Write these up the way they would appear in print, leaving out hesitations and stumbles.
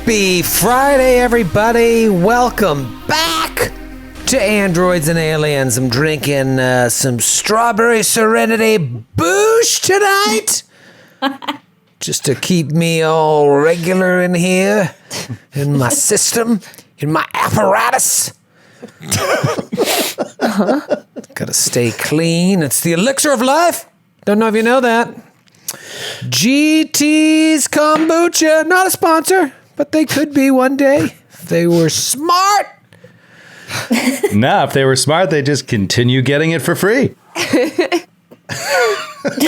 Happy Friday, everybody. Welcome back to Androids and Aliens. I'm drinking some Strawberry Serenity Boosh tonight. Just to keep me all regular in here, in my system, in my apparatus. Gotta stay clean. It's the elixir of life. Don't know if you know that. GT's Kombucha, not a sponsor, but they could be one day if they were smart. Nah, if they were smart, they'd just continue getting it for free. It's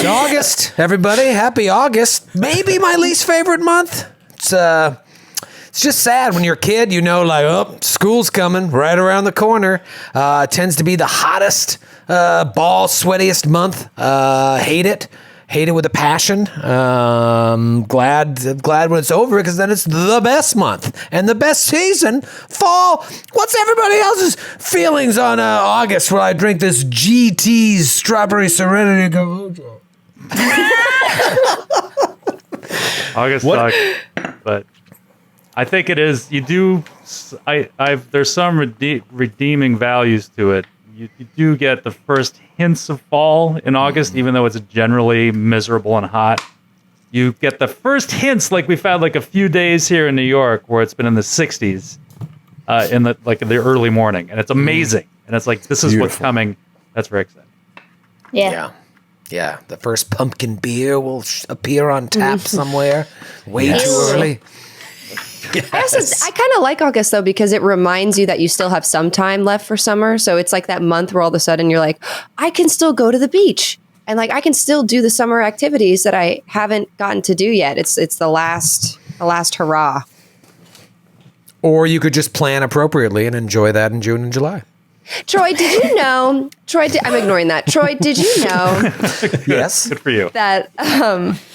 August, everybody. Happy August. Maybe my least favorite month. It's just sad when you're a kid, you know, like, oh, school's coming right around the corner. It tends to be the hottest, ball sweatiest month. Hate it. Hate it with a passion. Glad when it's over because then it's the best month and the best season. Fall. What's everybody else's feelings on August when I drink this GT's Strawberry Serenity Kombucha? August sucks, but I think it is. You do. There's some redeeming values to it. You do get the first hints of fall in August, even though it's generally miserable and hot. You get the first hints, like we've had like a few days here in New York where it's been in the 60s in the early morning, and it's amazing. And it's like, this is what's coming. That's very exciting. Yeah. The first pumpkin beer will appear on tap somewhere way too early. Yes. I kind of like August, though, because it reminds you that you still have some time left for summer. So it's like that month where all of a sudden you're like, I can still go to the beach. And like, I can still do the summer activities that I haven't gotten to do yet. It's the last hurrah. Or you could just plan appropriately and enjoy that in June and July. Troy, did you know? I'm ignoring that. Troy, did you know? Yes. Good for you. That,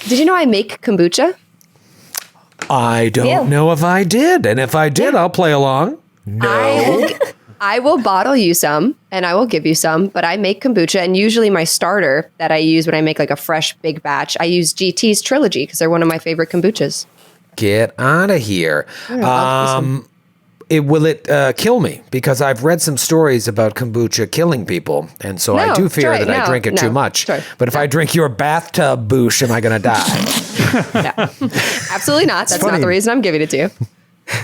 did you know I make kombucha? I don't know if I did. And if I did, I'll play along. No. I will bottle you some and I will give you some, but I make kombucha, and usually my starter that I use when I make like a fresh big batch, I use GT's Trilogy because they're one of my favorite kombuchas. Get out of here. Will it kill me? Because I've read some stories about kombucha killing people, and so I do fear that I drink it too much. But if I drink your bathtub boosh, am I going to die? No, absolutely not. That's not the reason I'm giving it to you.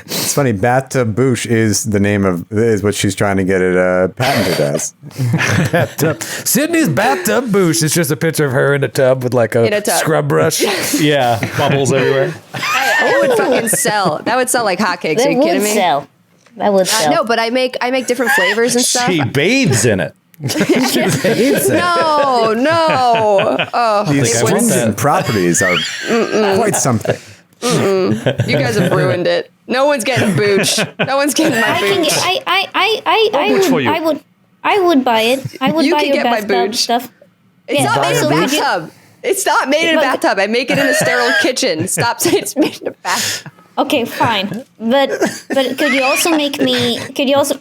It's funny. Bathtub boosh is the name is what she's trying to get it patented as. Bathtub. Sydney's bathtub boosh is just a picture of her in a tub with like a scrub brush. Yeah, bubbles everywhere. It would fucking sell. That would sell like hotcakes. Are you kidding me? That would sell. No, but I make different flavors and stuff. She bathes in it. No. Oh, these stringent properties are quite something. You guys have ruined it. No one's getting booch. No one's getting my booch. I would buy it. I would buy your bathtub stuff. It's not made in a bathtub. It's not made in a bathtub. I make it in a sterile kitchen. Stop saying it's made in a bathtub. Okay, fine. But could you also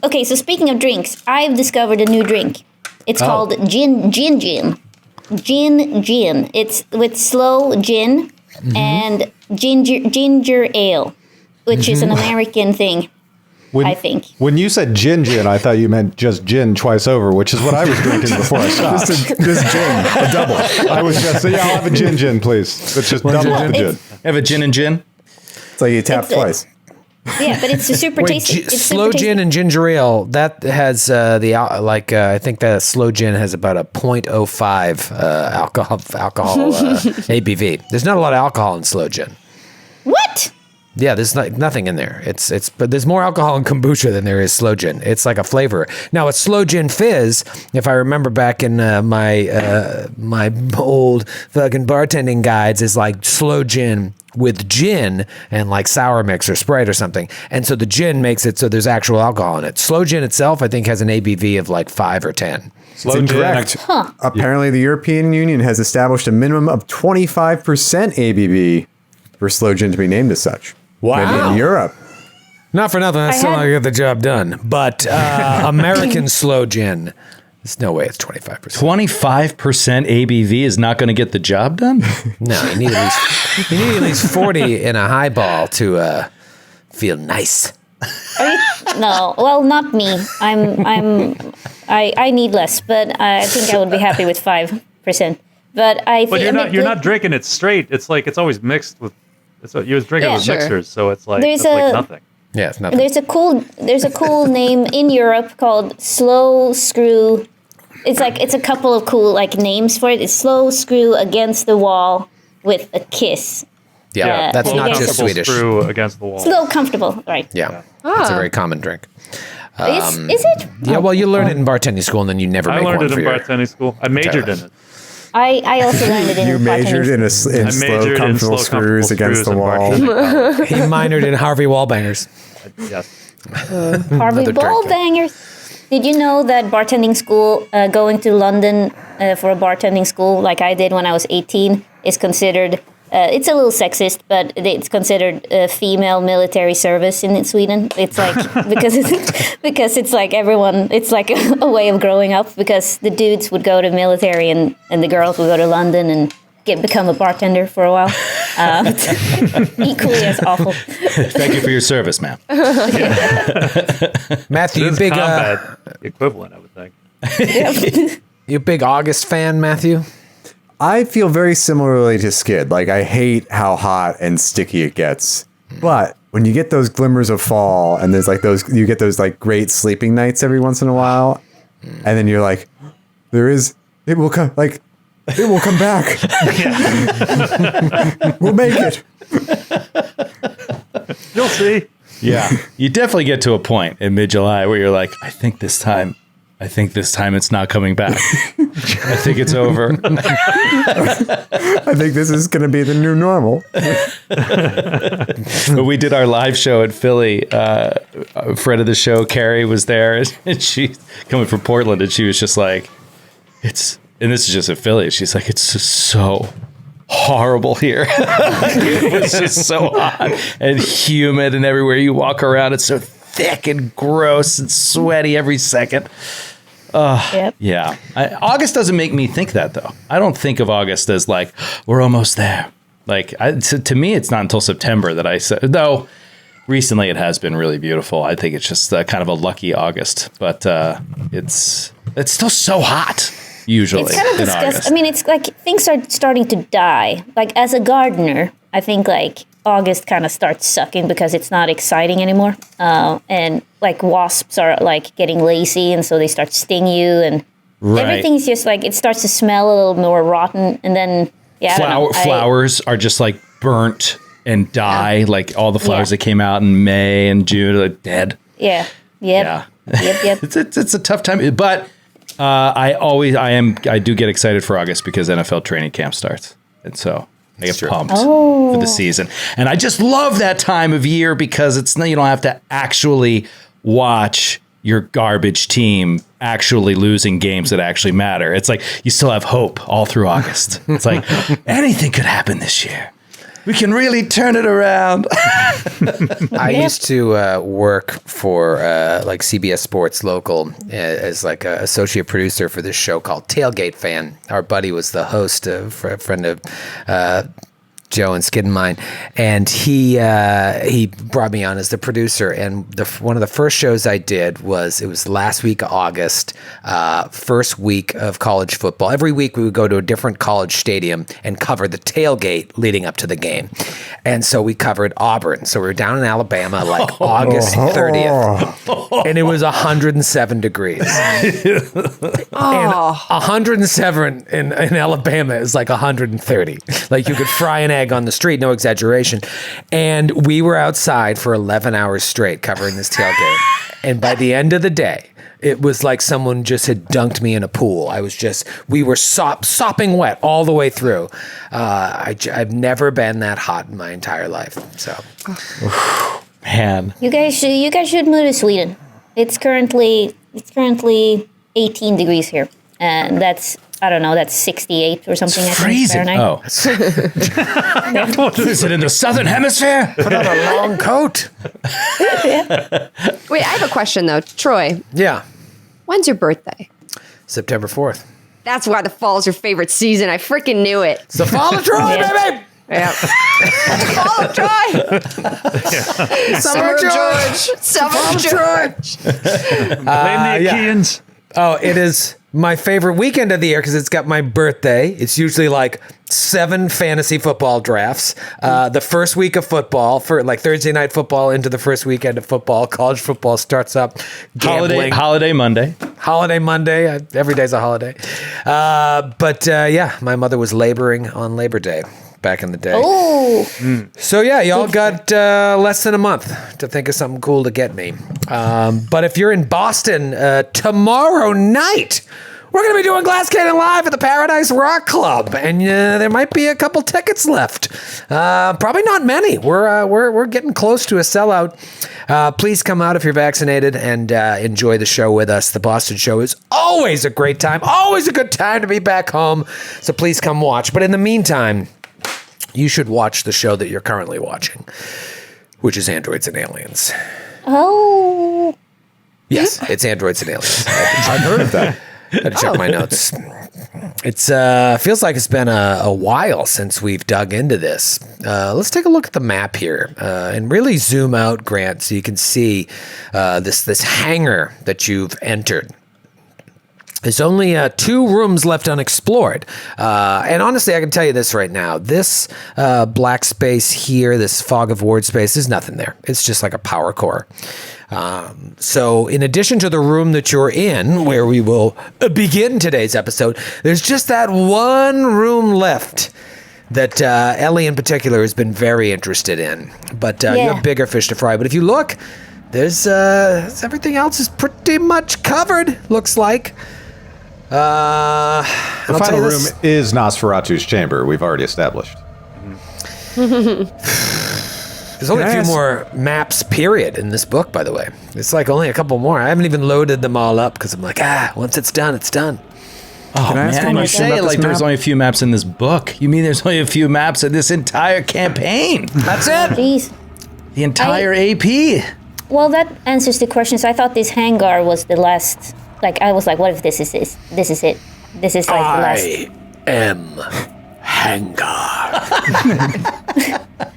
okay, so speaking of drinks, I've discovered a new drink. It's called gin. It's with slow gin and ginger ale, which is an American thing. I think. When you said gin, I thought you meant just gin twice over, which is what I was drinking before I stopped. Just gin, a double. I was just saying, I'll have a gin, please. It's just double the gin. Have a gin and gin? It's like you tap twice. Yeah, but it's a super tasty. It's slow gin and ginger ale, that has I think that slow gin has about a 0.05 alcohol ABV. There's not a lot of alcohol in slow gin. What? Yeah, there's nothing in there. But there's more alcohol in kombucha than there is slow gin. It's like a flavor. Now, a slow gin fizz, if I remember back in my old fucking bartending guides, is like slow gin with gin and like sour mix or Sprite or something. And so the gin makes it so there's actual alcohol in it. Slow gin itself, I think, has an ABV of like 5 or 10. It's incorrect. Huh. Apparently, the European Union has established a minimum of 25% ABV for slow gin to be named as such. Wow. Maybe in Europe. Not for nothing. That's still not going to get the job done. But American slow gin, there's no way it's 25%. 25% ABV is not going to get the job done? No, you need at least 40 in a highball to feel nice. No, well, not me. I need less, but I think I would be happy with 5%. But you're not drinking it straight. It's like it's always mixed with. You was drinking with sure. mixers, so it's like There's it's like nothing. Yeah, it's nothing. There's a cool name in Europe called Slow Screw. It's a couple of cool like names for it. It's Slow Screw Against the Wall with a Kiss. Yeah, that's not just Comfortable Swedish. Screw against the wall. Slow comfortable, right? Yeah, it's a very common drink. Is it? Yeah, well, you learn it in bartending school, and then you never I make learned one it for in your... bartending school. I majored in it. I also learned it in You majored bartending. in I slow, majored in comfortable slow, screws comfortable against the screws in wall. bartending college. He minored in Harvey Wallbangers. Yes. Harvey Another Ball drink. Bangers. Did you know that bartending school, going to London for a bartending school like I did when I was 18, is considered, it's a little sexist, but it's considered female military service in Sweden. It's like, because it's like everyone, it's like a way of growing up, because the dudes would go to military and the girls would go to London and become a bartender for a while. Equally as awful. Thank you for your service, ma'am. Matthew, It you is big, combat equivalent, I would think. you big August fan, Matthew? I feel very similarly to Skid. Like, I hate how hot and sticky it gets. But when you get those glimmers of fall and there's like you get those like great sleeping nights every once in a while, and then you're like, it will come back. We'll make it. You'll see. Yeah, you definitely get to a point in mid-July where you're like, I think this time it's not coming back. I think it's over. I think this is going to be the new normal. When we did our live show at Philly, a friend of the show, Carrie, was there, and she coming from Portland, and she was just like, and this is just at Philly. She's like, it's just so horrible here. It was just so hot and humid, and everywhere you walk around, it's so thick and gross and sweaty every second. Yep. Yeah. August doesn't make me think that, though. I don't think of August as like, we're almost there. Like, to me, it's not until September that I said, though recently it has been really beautiful. I think it's just kind of a lucky August, but it's still so hot. Usually, It's kind of in disgusting. August. I mean, it's like things are starting to die. Like, as a gardener, I think like August kind of starts sucking because it's not exciting anymore. And like wasps are like getting lazy, and so they start to sting you, and everything's just like, it starts to smell a little more rotten. And then, I don't know. Flowers are just like burnt and die. Like all the flowers Yeah. that came out in May and June are like dead. Yeah. Yep. Yep. It's a tough time, but I do get excited for August because NFL training camp starts, and so I get pumped for the season. And I just love that time of year because you don't have to actually watch your garbage team actually losing games that actually matter. It's like you still have hope all through August. It's like anything could happen this year. We can really turn it around. I used to work for like CBS Sports Local as like an associate producer for this show called Tailgate Fan. Our buddy was the host, a friend of Joe and Skid and mine, and he brought me on as the producer. And one of the first shows I did was last week of August, first week of college football. Every week we would go to a different college stadium and cover the tailgate leading up to the game. And so we covered Auburn. So we were down in Alabama like August 30th, and it was 107 degrees. And 107 in Alabama is like 130. Like you could fry an egg on the street, no exaggeration. And we were outside for 11 hours straight covering this tailgate. And by the end of the day, it was like someone just had dunked me in a pool. We were sopping wet all the way through. I've never been that hot in my entire life. So, Man. You guys should move to Sweden. It's currently 18 degrees here, and that's 68 or something. I think, Freezing. Fahrenheit. Oh. Is it in the southern hemisphere? put on a long coat. Wait, I have a question though. Troy, Yeah. when's your birthday? September 4th. That's why the fall is your favorite season. I freaking knew it. It's the fall of Troy, Yeah. baby! Yeah. Fall of Troy. Summer of George. Summer of George. Blame the Achaeans. Oh, it is my favorite weekend of the year because it's got my birthday. It's usually like 7 fantasy football drafts. The first week of football, for like Thursday night football into the first weekend of football. College football starts up. Gambling. Holiday Monday. Holiday Monday. Every day's a holiday. But my mother was laboring on Labor Day back in the day. Oh, So yeah, y'all got less than a month to think of something cool to get me. But if you're in Boston tomorrow night, we're going to be doing Glass Cannon Live at the Paradise Rock Club, and there might be a couple tickets left. Probably not many. We're getting close to a sellout. Please come out if you're vaccinated and enjoy the show with us. The Boston show is always a great time, always a good time to be back home. So please come watch. But in the meantime, you should watch the show that you're currently watching, which is Androids and Aliens. oh. Yes, it's Androids and Aliens. I've heard of that. Gotta check my notes. It's feels like it's been a while since we've dug into this. Let's take a look at the map here and really zoom out, Grant, so you can see this hangar that you've entered. There's only 2 rooms left unexplored. And honestly, I can tell you this right now. This black space here, this fog of war space, there's nothing there. It's just like a power core. So in addition to the room that you're in, where we will begin today's episode, there's just that one room left that Ellie in particular has been very interested in. But you have bigger fish to fry. But if you look, there's everything else is pretty much covered, looks like. The final room is Nosferatu's chamber. We've already established. There's only a few more maps, period, in this book, by the way. It's like only a couple more. I haven't even loaded them all up because I'm like, once it's done, it's done. Oh, Can I ask man, one you question say about it this like there's map? only a few maps in this book. You mean there's only a few maps in this entire campaign? That's it. Jeez. The entire AP. Well, that answers the question. So I thought this hangar was the last. Like, I was like, what if this is it? This is it. This is like the last. I am Hangar.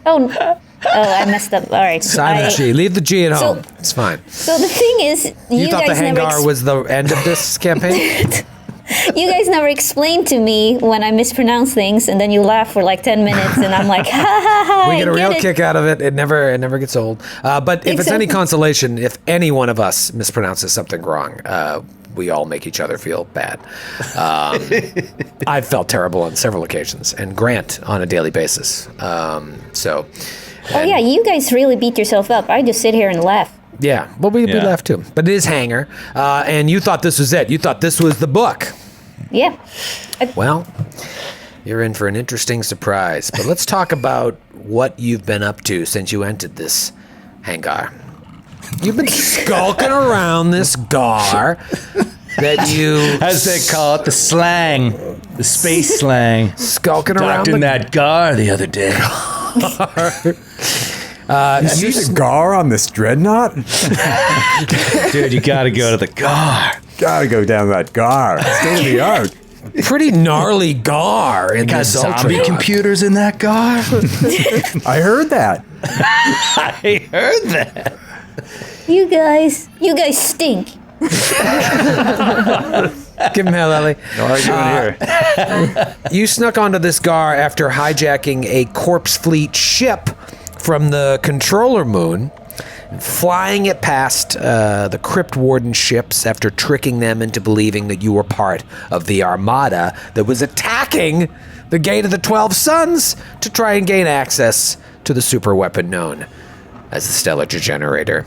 Oh, I messed up. All right. Silent G. Leave the G at So- home. It's fine. So the thing is, You thought the guys never Hangar was the end of this campaign? you guys never explained to me when I mispronounce things, and then you laugh for like 10 minutes, and I'm like, ha ha ha. We get a real it. kick out of it. It never gets old. But if it's any Exactly. consolation, if any one of us mispronounces something wrong, we all make each other feel bad. I've felt terrible on several occasions, and Grant on a daily basis. Oh yeah, you guys really beat yourself up. I just sit here and laugh. Yeah, well, we Yeah. laughed too. But it is Hanger, and you thought this was it. You thought this was the book. Yeah. Well, you're in for an interesting surprise. But let's talk about what you've been up to since you entered this hangar. You've been skulking around this gar that you... As they call it, the slang. The space slang. Skulking around Docked in that gar the other day. You see the gar on this dreadnought? Dude, you gotta go to the gar. Gotta go down that gar. State of the art. pretty gnarly gar in Got this zombie ultra. computers in that gar. I heard that. I heard that. You guys stink. Give him hell, Ellie. No argument here. You snuck onto this gar after hijacking a corpse fleet ship from the controller moon, and flying it past the Crypt Warden ships after tricking them into believing that you were part of the armada that was attacking the Gate of the 12 Suns to try and gain access to the super weapon known as the Stellar Degenerator.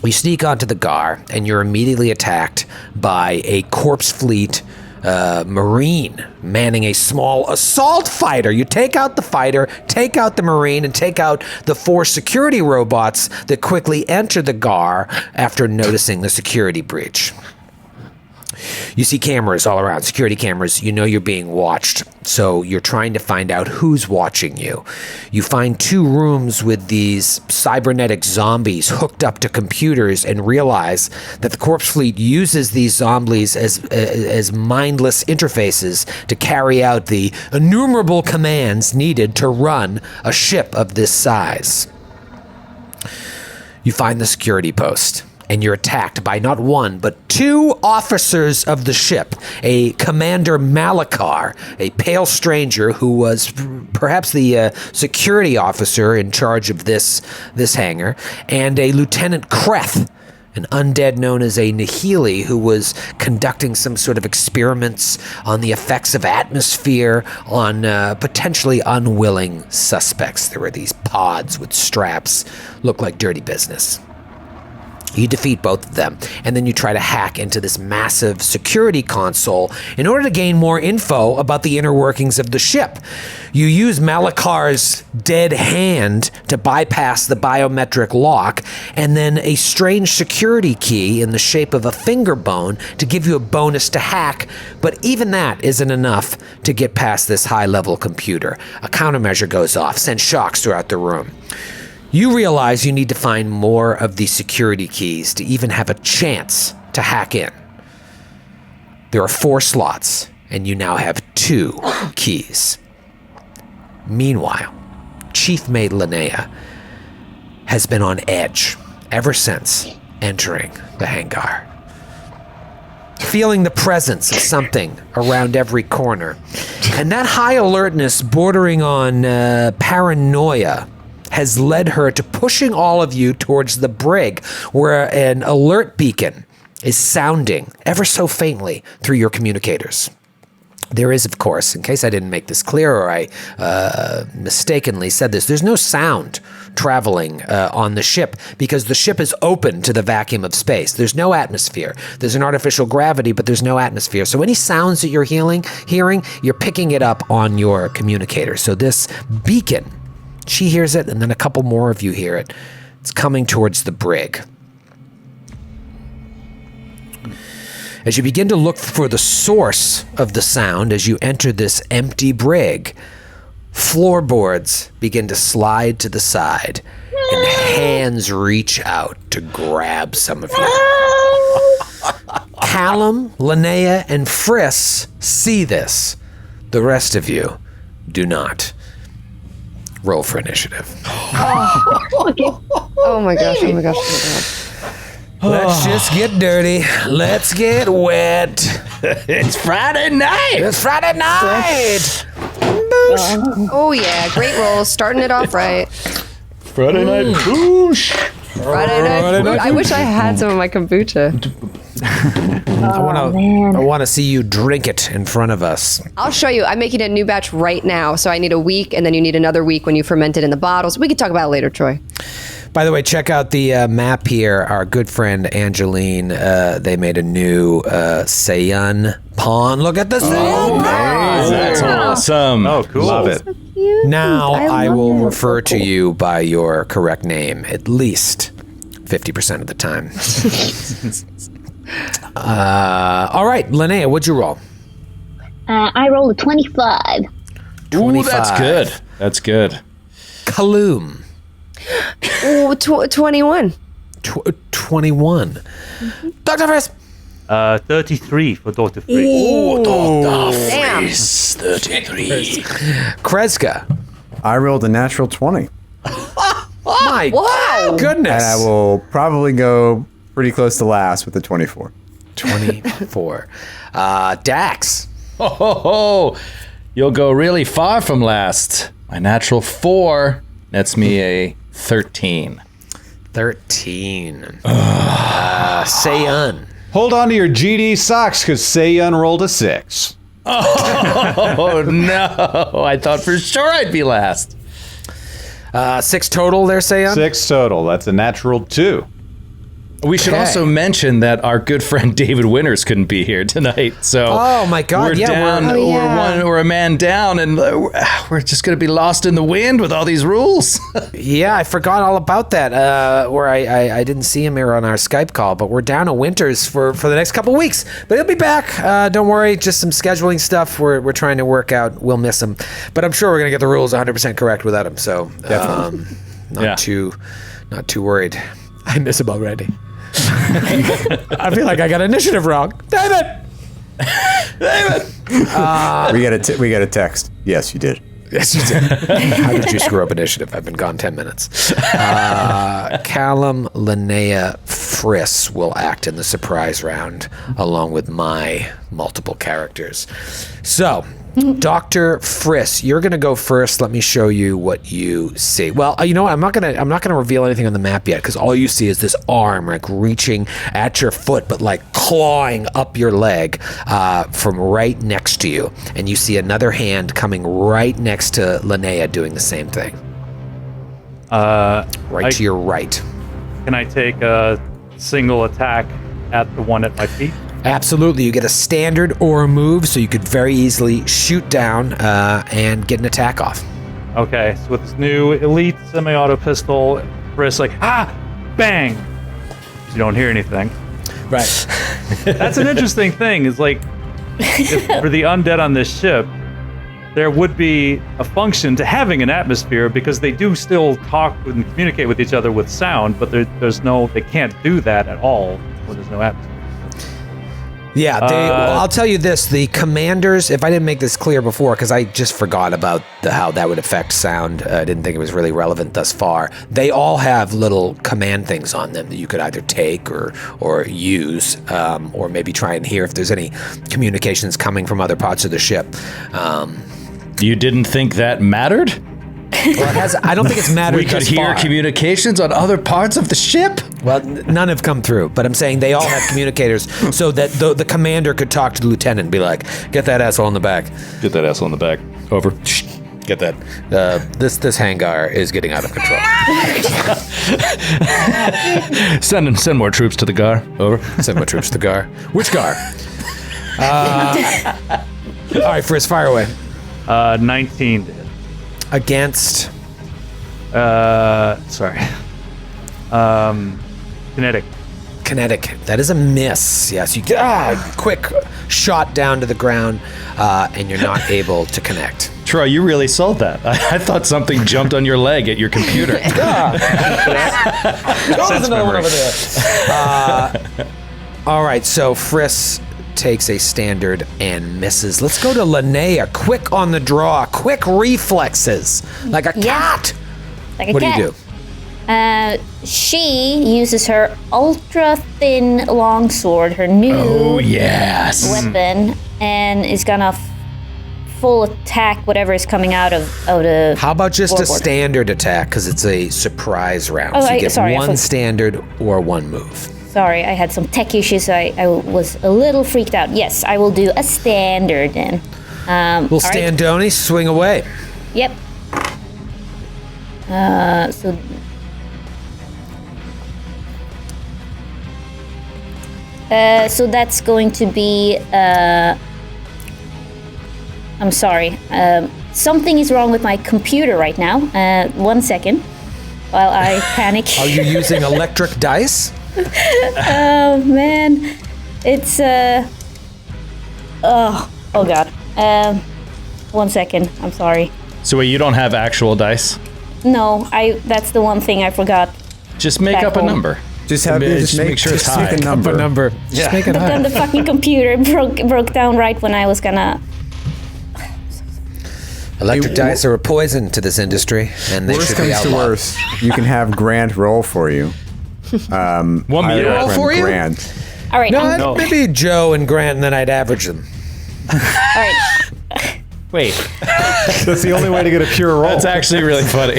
You sneak onto the gar, and you're immediately attacked by a corpse fleet Marine manning a small assault fighter. You take out the fighter, take out the Marine, and take out the 4 security robots that quickly enter the gar after noticing the security breach. You see cameras all around, security cameras. You know you're being watched, so you're trying to find out who's watching you. You find 2 rooms with these cybernetic zombies hooked up to computers and realize that the corpse fleet uses these zombies as mindless interfaces to carry out the innumerable commands needed to run a ship of this size. You find the security post, and you're attacked by not 1, but 2 officers of the ship. A Commander Malakar, a pale stranger who was perhaps the security officer in charge of this hangar, and a Lieutenant Kreth, an undead known as a Nihili, who was conducting some sort of experiments on the effects of atmosphere on potentially unwilling suspects. There were these pods with straps, look like dirty business. You defeat both of them, and then you try to hack into this massive security console in order to gain more info about the inner workings of the ship. You use Malakar's dead hand to bypass the biometric lock, and then a strange security key in the shape of a finger bone to give you a bonus to hack, but even that isn't enough to get past this high-level computer. A countermeasure goes off, sends shocks throughout the room. You realize you need to find more of the security keys to even have a chance to hack in. There are 4 slots, and you now have 2 keys. Meanwhile, Chief Maid Linnea has been on edge ever since entering the hangar. Feeling the presence of something around every corner. And that high alertness bordering on paranoia has led her to pushing all of you towards the brig, where an alert beacon is sounding ever so faintly through your communicators. There is, of course, in case I didn't make this clear or I mistakenly said this, there's no sound traveling on the ship because the ship is open to the vacuum of space. There's no atmosphere. There's an artificial gravity, but there's no atmosphere. So any sounds that you're hearing, you're picking it up on your communicator. So this beacon, she hears it, and then a couple more of you hear it. It's coming towards the brig. As you begin to look for the source of the sound as you enter this empty brig, floorboards begin to slide to the side, and hands reach out to grab some of you. Callum, Linnea, and Friss see this. The rest of you do not. Roll for initiative. Oh my gosh, oh my gosh, oh my god. Let's just get dirty. Let's get wet. It's Friday night. It's Friday night. Oh yeah, great rolls, starting it off right. Friday night boosh. Friday night. I wish I had some of my kombucha. I want to see you drink it in front of us. I'll show you. I'm making a new batch right now, so I need a week, and then you need another week when you ferment it in the bottles. We can talk about it later, Troy. By the way, check out the map here. Our good friend Angeline, they made a new Seiyan pond. Look at the Seiyan pond! That's awesome. Oh, cool. Love it. Now I will love it. refer to you by your correct name at least 50% of the time. All right, Linnea, what'd you roll? I rolled a 25. Ooh, that's good. That's good. Kaloum. Oh, 21. 21. Dr. Friss. 33 for Dr. Freak. Damn. 33. Kreska. I rolled a natural 20. My Wow. goodness. And I will probably go pretty close to last with the 24. 24. Dax. Oh, you'll go really far from last. My natural 4 nets me a 13. 13. Seiyan. Hold on to your GD socks because Seiyan rolled a 6. Oh, no. I thought for sure I'd be last. 6 total there, Seiyan? 6 total. That's a natural 2. We should Okay. also mention that our good friend David Winters couldn't be here tonight. So Oh, my God. we're Yeah, down. we're- We're a man down, and we're just going to be lost in the wind with all these rules. Yeah, I forgot all about that. Where I didn't see him here on our Skype call, but we're down to Winters for the next couple weeks. But he'll be back. Don't worry, just some scheduling stuff we're trying to work out. We'll miss him, but I'm sure we're gonna get the rules 100% correct without him. So not too worried. I miss him already. I feel like I got initiative wrong. Damn it! We got a text. Yes, you did. Yes, you did. How did you screw up initiative? I've been gone 10 minutes. Callum, Linnea, Friss will act in the surprise round along with my multiple characters. So, Dr. Friss, you're going to go first. Let me show you what you see. Well, you know what? I'm not going to reveal anything on the map yet because all you see is this arm like reaching at your foot but like clawing up your leg from right next to you. And you see another hand coming right next to Linnea doing the same thing. To your right. Can I take a single attack at the one at my feet? Absolutely. You get a standard or a move, so you could very easily shoot down and get an attack off. Okay, so with this new elite semi-auto pistol, Chris like, bang! You don't hear anything. Right. That's an interesting thing, is like, for the undead on this ship, there would be a function to having an atmosphere because they do still talk and communicate with each other with sound, but they can't do that at all when there's no atmosphere. Yeah, I'll tell you this. The commanders, if I didn't make this clear before, because I just forgot about how that would affect sound. I didn't think it was really relevant thus far. They all have little command things on them that you could either take or use, or maybe try and hear if there's any communications coming from other parts of the ship. You didn't think that mattered? Well, I don't think it's mattered. We could thus hear far. communications on other parts of the ship? Well, none have come through, but I'm saying they all have communicators so that the commander could talk to the lieutenant and be like, get that asshole in the back. Get that asshole in the back. Over. Get that. This hangar is getting out of control. Send more troops to the GAR. Over. Send my troops to the GAR. Which GAR? All right, Frisk, fire away. 19 did. Against? Kinetic. That is a miss. Yes, you quick shot down to the ground, and you're not able to connect. Troy, you really sold that. I thought something jumped on your leg at your computer. There's another one over there. All right, so Friss takes a standard and misses. Let's go to Linnea. Quick on the draw. Quick reflexes. Like a cat. Like a What cat. do you do? She uses her ultra thin longsword, her new weapon, and is gonna full attack whatever is coming out of the. How about just a floorboard. standard attack? Because it's a surprise round. Oh, so you get sorry, I one thought- standard or one move. Sorry, I had some tech issues. I was a little freaked out. Yes, I will do a standard then. Well, Standoni, swing away. Yep. So that's going to be. I'm sorry. Something is wrong with my computer right now. 1 second, while I panic. Are you using electric dice? Oh man, it's Oh god. 1 second. I'm sorry. So wait, you don't have actual dice? No, that's the one thing I forgot. Just make Back up a home. number. Just make sure it's high. Make a number. Just make it But then high. the fucking computer broke down right when I was gonna. Electric dice are a poison to this industry, and they Worst should be comes to outlawed. worst, you can have Grant roll for you. Want me I to roll recommend for you? Grant. All right. No, maybe Joe and Grant, and then I'd average them. All right. Wait, That's the only way to get a pure roll. that's actually really funny.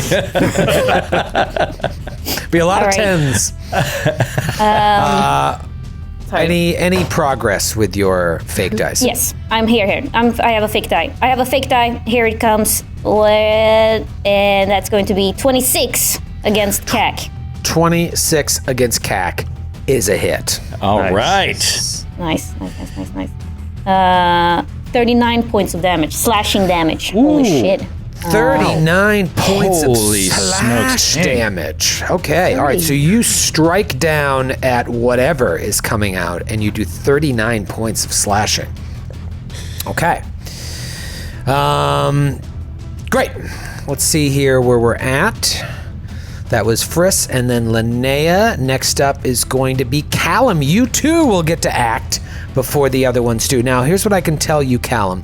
Be a lot All of right. tens. Any progress with your fake dice? Yes, I'm here. I have a fake die. Here it comes. And that's going to be 26 against CAC. 26 against CAC. is a hit. All right. Nice. 39 points of damage, slashing damage. Holy shit. 39 points Holy of slash smokes. damage. Okay, all right. So you strike down at whatever is coming out, and you do 39 points of slashing. Okay. Great. Let's see here where we're at. That was Friss, and then Linnea. Next up is going to be Callum. You too will get to act before the other ones do. Now, here's what I can tell you, Callum.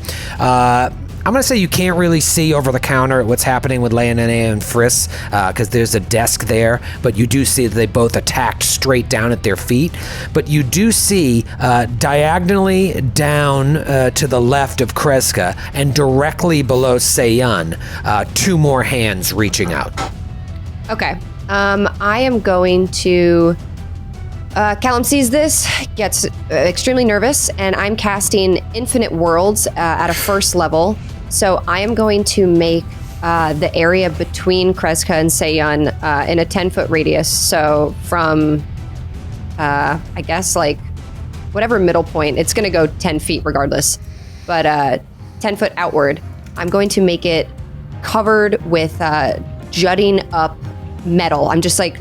I'm going to say you can't really see over the counter what's happening with Linnea and Friss because there's a desk there, but you do see that they both attacked straight down at their feet. But you do see diagonally down to the left of Kreska and directly below Seyun, 2 more hands reaching out. Okay. I am going to... Callum sees this, gets extremely nervous, and I'm casting Infinite Worlds at a first level. So I am going to make the area between Kreska and Seyun in a 10-foot radius. So from, I guess, like, whatever middle point, it's going to go 10 feet regardless. But 10 foot outward, I'm going to make it covered with jutting up metal. I'm just like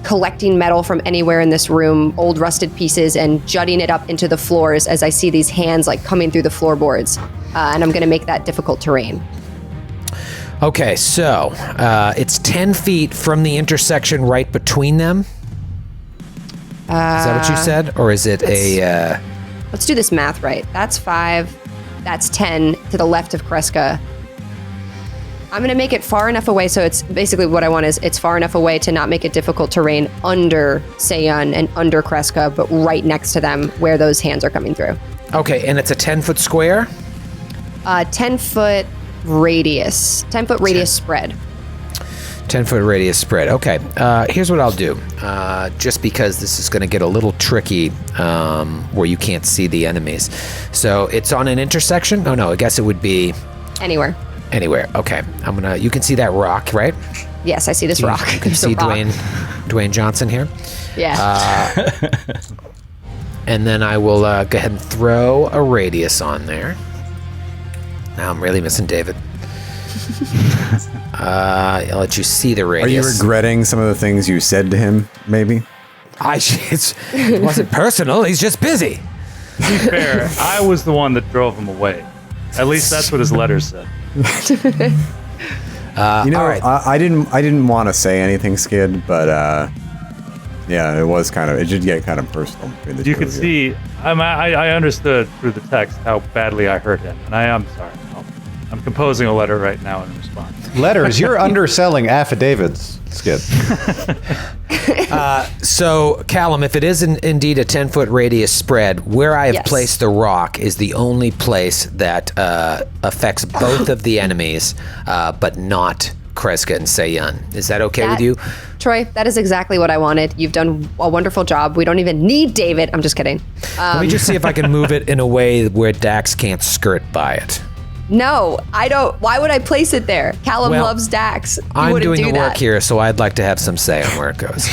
collecting metal from anywhere in this room, old rusted pieces, and jutting it up into the floors as I see these hands like coming through the floorboards. And I'm going to make that difficult terrain. Okay, so it's 10 feet from the intersection right between them. Is that what you said? Or is it Let's do this math right. That's 5. That's 10 to the left of Kreska. I'm going to make it far enough away, so it's basically what I want is it's far enough away to not make it difficult terrain under Seyun and under Kreska, but right next to them where those hands are coming through. Okay, and it's a 10-foot square? 10-foot radius. 10-foot radius spread. 10-foot radius spread. Okay, here's what I'll do. Just because this is going to get a little tricky where you can't see the enemies. So it's on an intersection? Oh, no, I guess it would be... Anywhere. Okay. You can see that rock, right? Yes, I see this rock. You can see Dwayne Johnson here. Yeah. And then I will go ahead and throw a radius on there. Now I'm really missing David. I'll let you see the radius. Are you regretting some of the things you said to him, maybe? It wasn't personal. He's just busy. To be fair, I was the one that drove him away. At least that's what his letter said. All right. I didn't want to say anything, Skid, but yeah, it did get kind of personal between the two. You could see, I understood through the text how badly I hurt him, and I am sorry. I'm composing a letter right now in response. Letters, you're underselling affidavits, Skid. So, Callum, if it is indeed a 10-foot radius spread, where I have placed the rock is the only place that affects both of the enemies, but not Kreska and Seyun. Is that okay with you? Troy, that is exactly what I wanted. You've done a wonderful job. We don't even need David. I'm just kidding. Let me just see if I can move it in a way where Dax can't skirt by it. No, I don't. Why would I place it there? Callum loves Dax. I'm doing the work here, so I'd like to have some say on where it goes.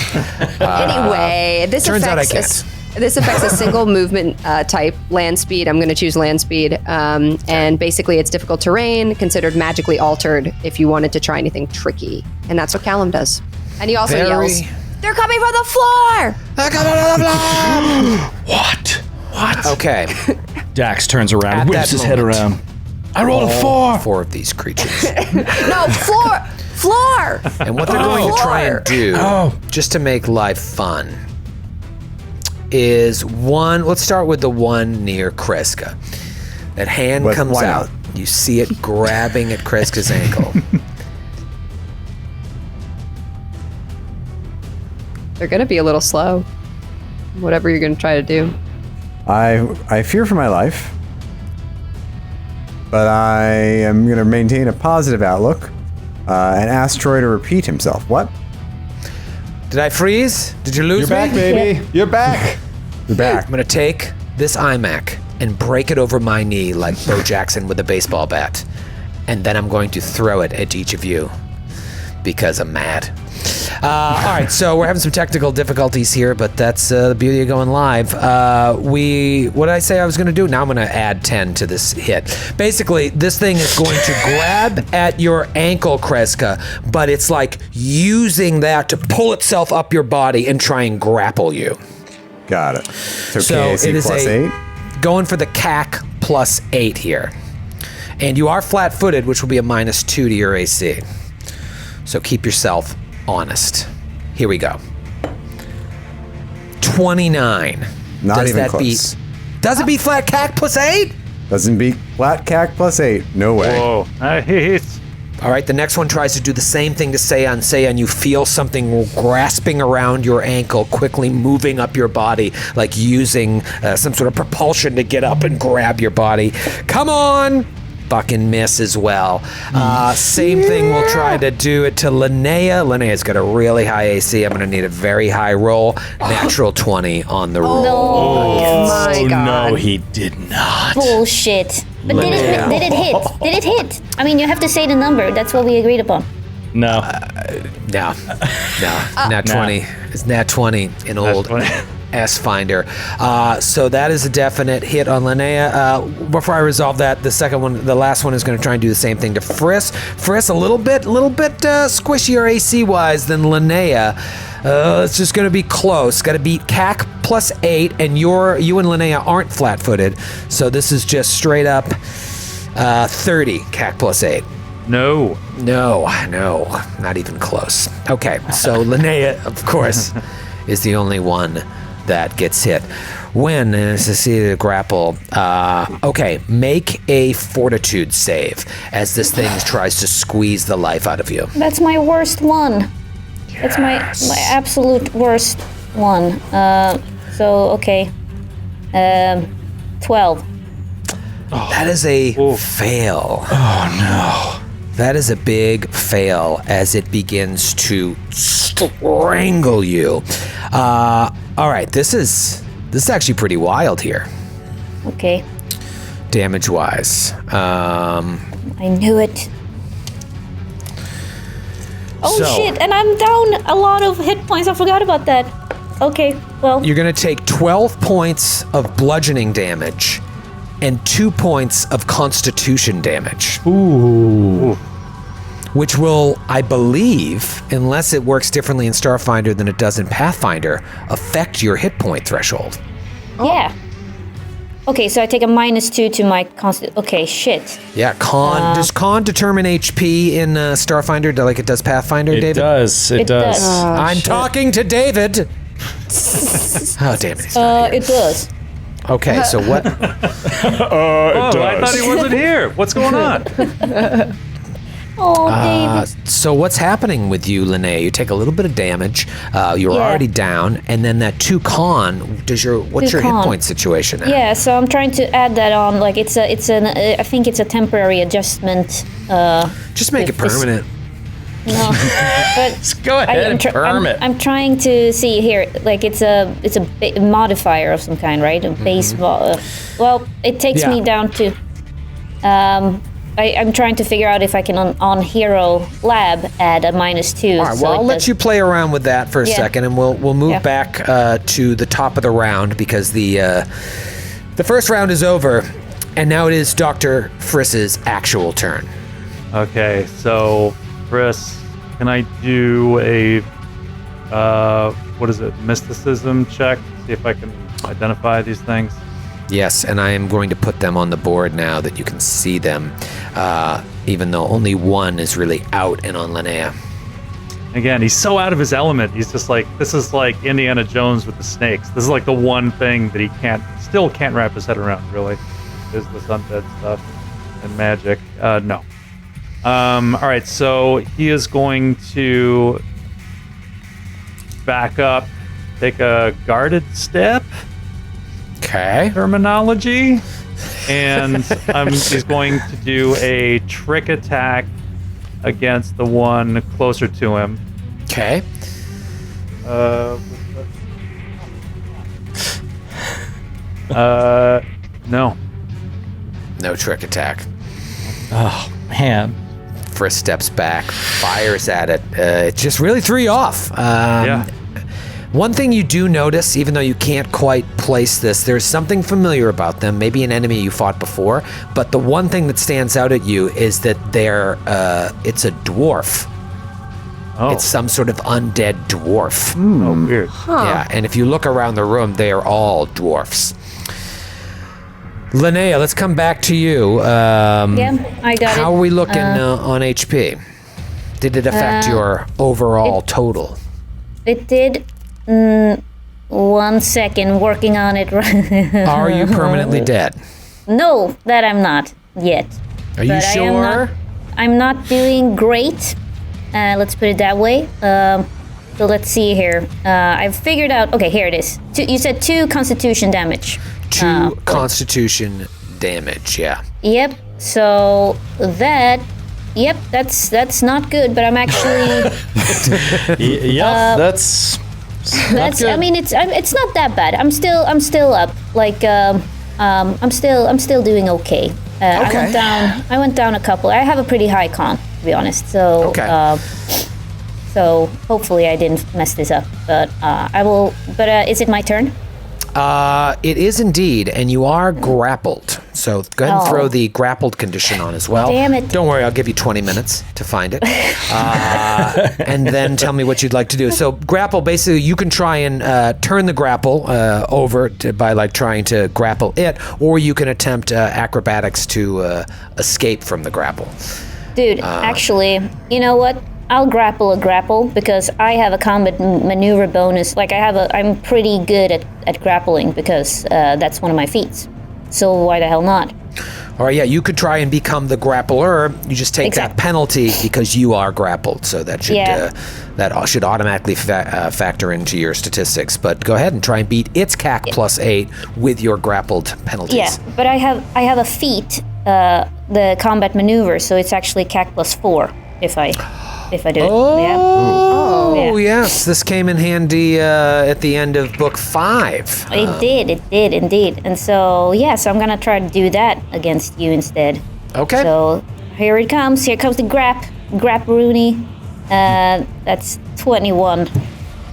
Anyway, this turns out I can't. This affects a single movement type, land speed. I'm going to choose land speed. And basically, it's difficult terrain, considered magically altered if you wanted to try anything tricky. And that's what Callum does. And he also yells, "They're coming from the floor! They're coming from the floor!" What? Okay. Dax turns around, whips his head around. I rolled a 4. 4 of these creatures. No, floor! And what they're going to try and do, just to make life fun, is one. Let's start with the one near Kreska. That hand comes out. You see it grabbing at Kreska's ankle. They're going to be a little slow. Whatever you're going to try to do. I fear for my life. But I am going to maintain a positive outlook and ask Troy to repeat himself. What? Did I freeze? Did you lose me? You're back, baby. You're back. You're back. I'm going to take this iMac and break it over my knee like Bo Jackson with a baseball bat. And then I'm going to throw it at each of you because I'm mad. All right, so we're having some technical difficulties here, but that's the beauty of going live. What did I say I was going to do? Now I'm going to add 10 to this hit. Basically, this thing is going to grab at your ankle, Kreska, but it's like using that to pull itself up your body and try and grapple you. Got it. So So KAC it is plus 8? going for the CAC plus 8 here. And you are flat-footed, which will be a -2 to your AC. So keep yourself honest. Here we go. 29. Not even close. Does it beat flat CAC plus 8? Doesn't beat flat CAC plus 8. No way. Whoa. Nice. All right, the next one tries to do the same thing to Seiya. Seiya, you feel something grasping around your ankle, quickly moving up your body, like using some sort of propulsion to get up and grab your body. Come on! Fucking miss as well. Same thing, we'll try to do it to Linnea. Linnea's got a really high AC. I'm going to need a very high roll. Natural 20 on the roll. Oh my god. No, he did not. Bullshit. But did it hit? Did it hit? I mean, you have to say the number. That's what we agreed upon. No. No. Nat 20. It's Nat 20 in old S-Finder. So that is a definite hit on Linnea. Before I resolve that, the last one is going to try and do the same thing to Friss. Friss, a little bit squishier AC-wise than Linnea. It's just going to be close. Got to beat CAC plus 8, and you and Linnea aren't flat-footed, so this is just straight up 30 CAC plus 8. No, not even close. Okay, so Linnea, of course, is the only one that gets hit. When succeeded to grapple, okay, make a fortitude save as this thing tries to squeeze the life out of you. That's my worst one. That's my absolute worst one. Okay. 12. That is a fail. Oh, no. That is a big fail as it begins to strangle you. All right, this is actually pretty wild here, Okay. damage-wise. I knew it. Oh, So- shit. And I'm down a lot of hit points. I forgot about that. Okay, well. You're going to take 12 points of bludgeoning damage and 2 points of constitution damage. Ooh. Which will, I believe, unless it works differently in Starfinder than it does in Pathfinder, affect your hit point threshold. Yeah. Okay, so I take a -2 to my Okay, shit. Yeah, does con determine HP in Starfinder like it does Pathfinder, It David? does. It does. I'm talking to David. Oh, damn it. He's not here. It does. Okay, so what? I thought he wasn't here. What's going on? Oh, David. So what's happening with you, Linnea? You take a little bit of damage. You're Yeah. already down, and then that 2 con. What's your hit con. point situation now? Yeah, so I'm trying to add that on. Like I think it's a temporary adjustment. Just make it permanent. No, but Go ahead and perm it. I'm trying to see here. Like it's a modifier of some kind, right? A base. Well, it takes Yeah. me down to. I'm trying to figure out if I can on Hero Lab add a -2. All right, well, I'll let you play around with that for a second, and we'll move back to the top of the round because the first round is over, and now it is Dr. Friss's actual turn. Okay, so Chris, can I do a mysticism check? See if I can identify these things. Yes, and I am going to put them on the board now that you can see them, even though only one is really out and on Linnea. Again, he's so out of his element. He's just like, this is like Indiana Jones with the snakes. This is like the one thing that he still can't wrap his head around, really, is this undead stuff and magic. No. All right, so he is going to back up, take a guarded step. Okay. Terminology. And he's going to do a trick attack against the one closer to him. Okay. No. No trick attack. Oh, man. Frisk steps back, fires at it. It just really threw you off. One thing you do notice, even though you can't quite place this, there's something familiar about them, maybe an enemy you fought before, but the one thing that stands out at you is that it's a dwarf. Oh. It's some sort of undead dwarf. Oh, weird. Yeah, and if you look around the room, they are all dwarfs. Linnea, let's come back to you. I got it. How are we looking on HP? Did it affect your overall total? It did. 1 second, working on it. Are you permanently dead? No, that I'm not yet. Are you sure? I'm not doing great. Let's put it that way. So let's see here. I've figured out. Okay, here it is. You said 2 constitution damage. 2 constitution damage. Yeah. Yep. So that. Yep. That's not good. But I'm actually. That's. I mean, it's not that bad. I'm still up. Like I'm still doing okay. I went down a couple. I have a pretty high con, to be honest. So so hopefully I didn't mess this up. But I will. But is it my turn? It is indeed, and you are grappled. So go ahead and throw the grappled condition on as well. Damn it. Don't worry, I'll give you 20 minutes to find it. And then tell me what you'd like to do. So grapple, basically, you can try and turn the grapple over by like trying to grapple it, or you can attempt acrobatics to escape from the grapple. Dude, actually, you know what? I'll grapple a grapple because I have a combat maneuver bonus. Like I'm pretty good at grappling because that's one of my feats. So why the hell not? All right, yeah, you could try and become the grappler. You just take that penalty because you are grappled. So that should automatically factor into your statistics. But go ahead and try and beat its CAC plus 8 with your grappled penalties. Yeah, but I have a feat, the combat maneuver, so it's actually CAC plus 4 if I do it. Oh, yes. This came in handy at the end of book 5. It did indeed. And so, so I'm going to try to do that against you instead. Okay. So, here it comes. Here comes the grap Rooney. That's 21.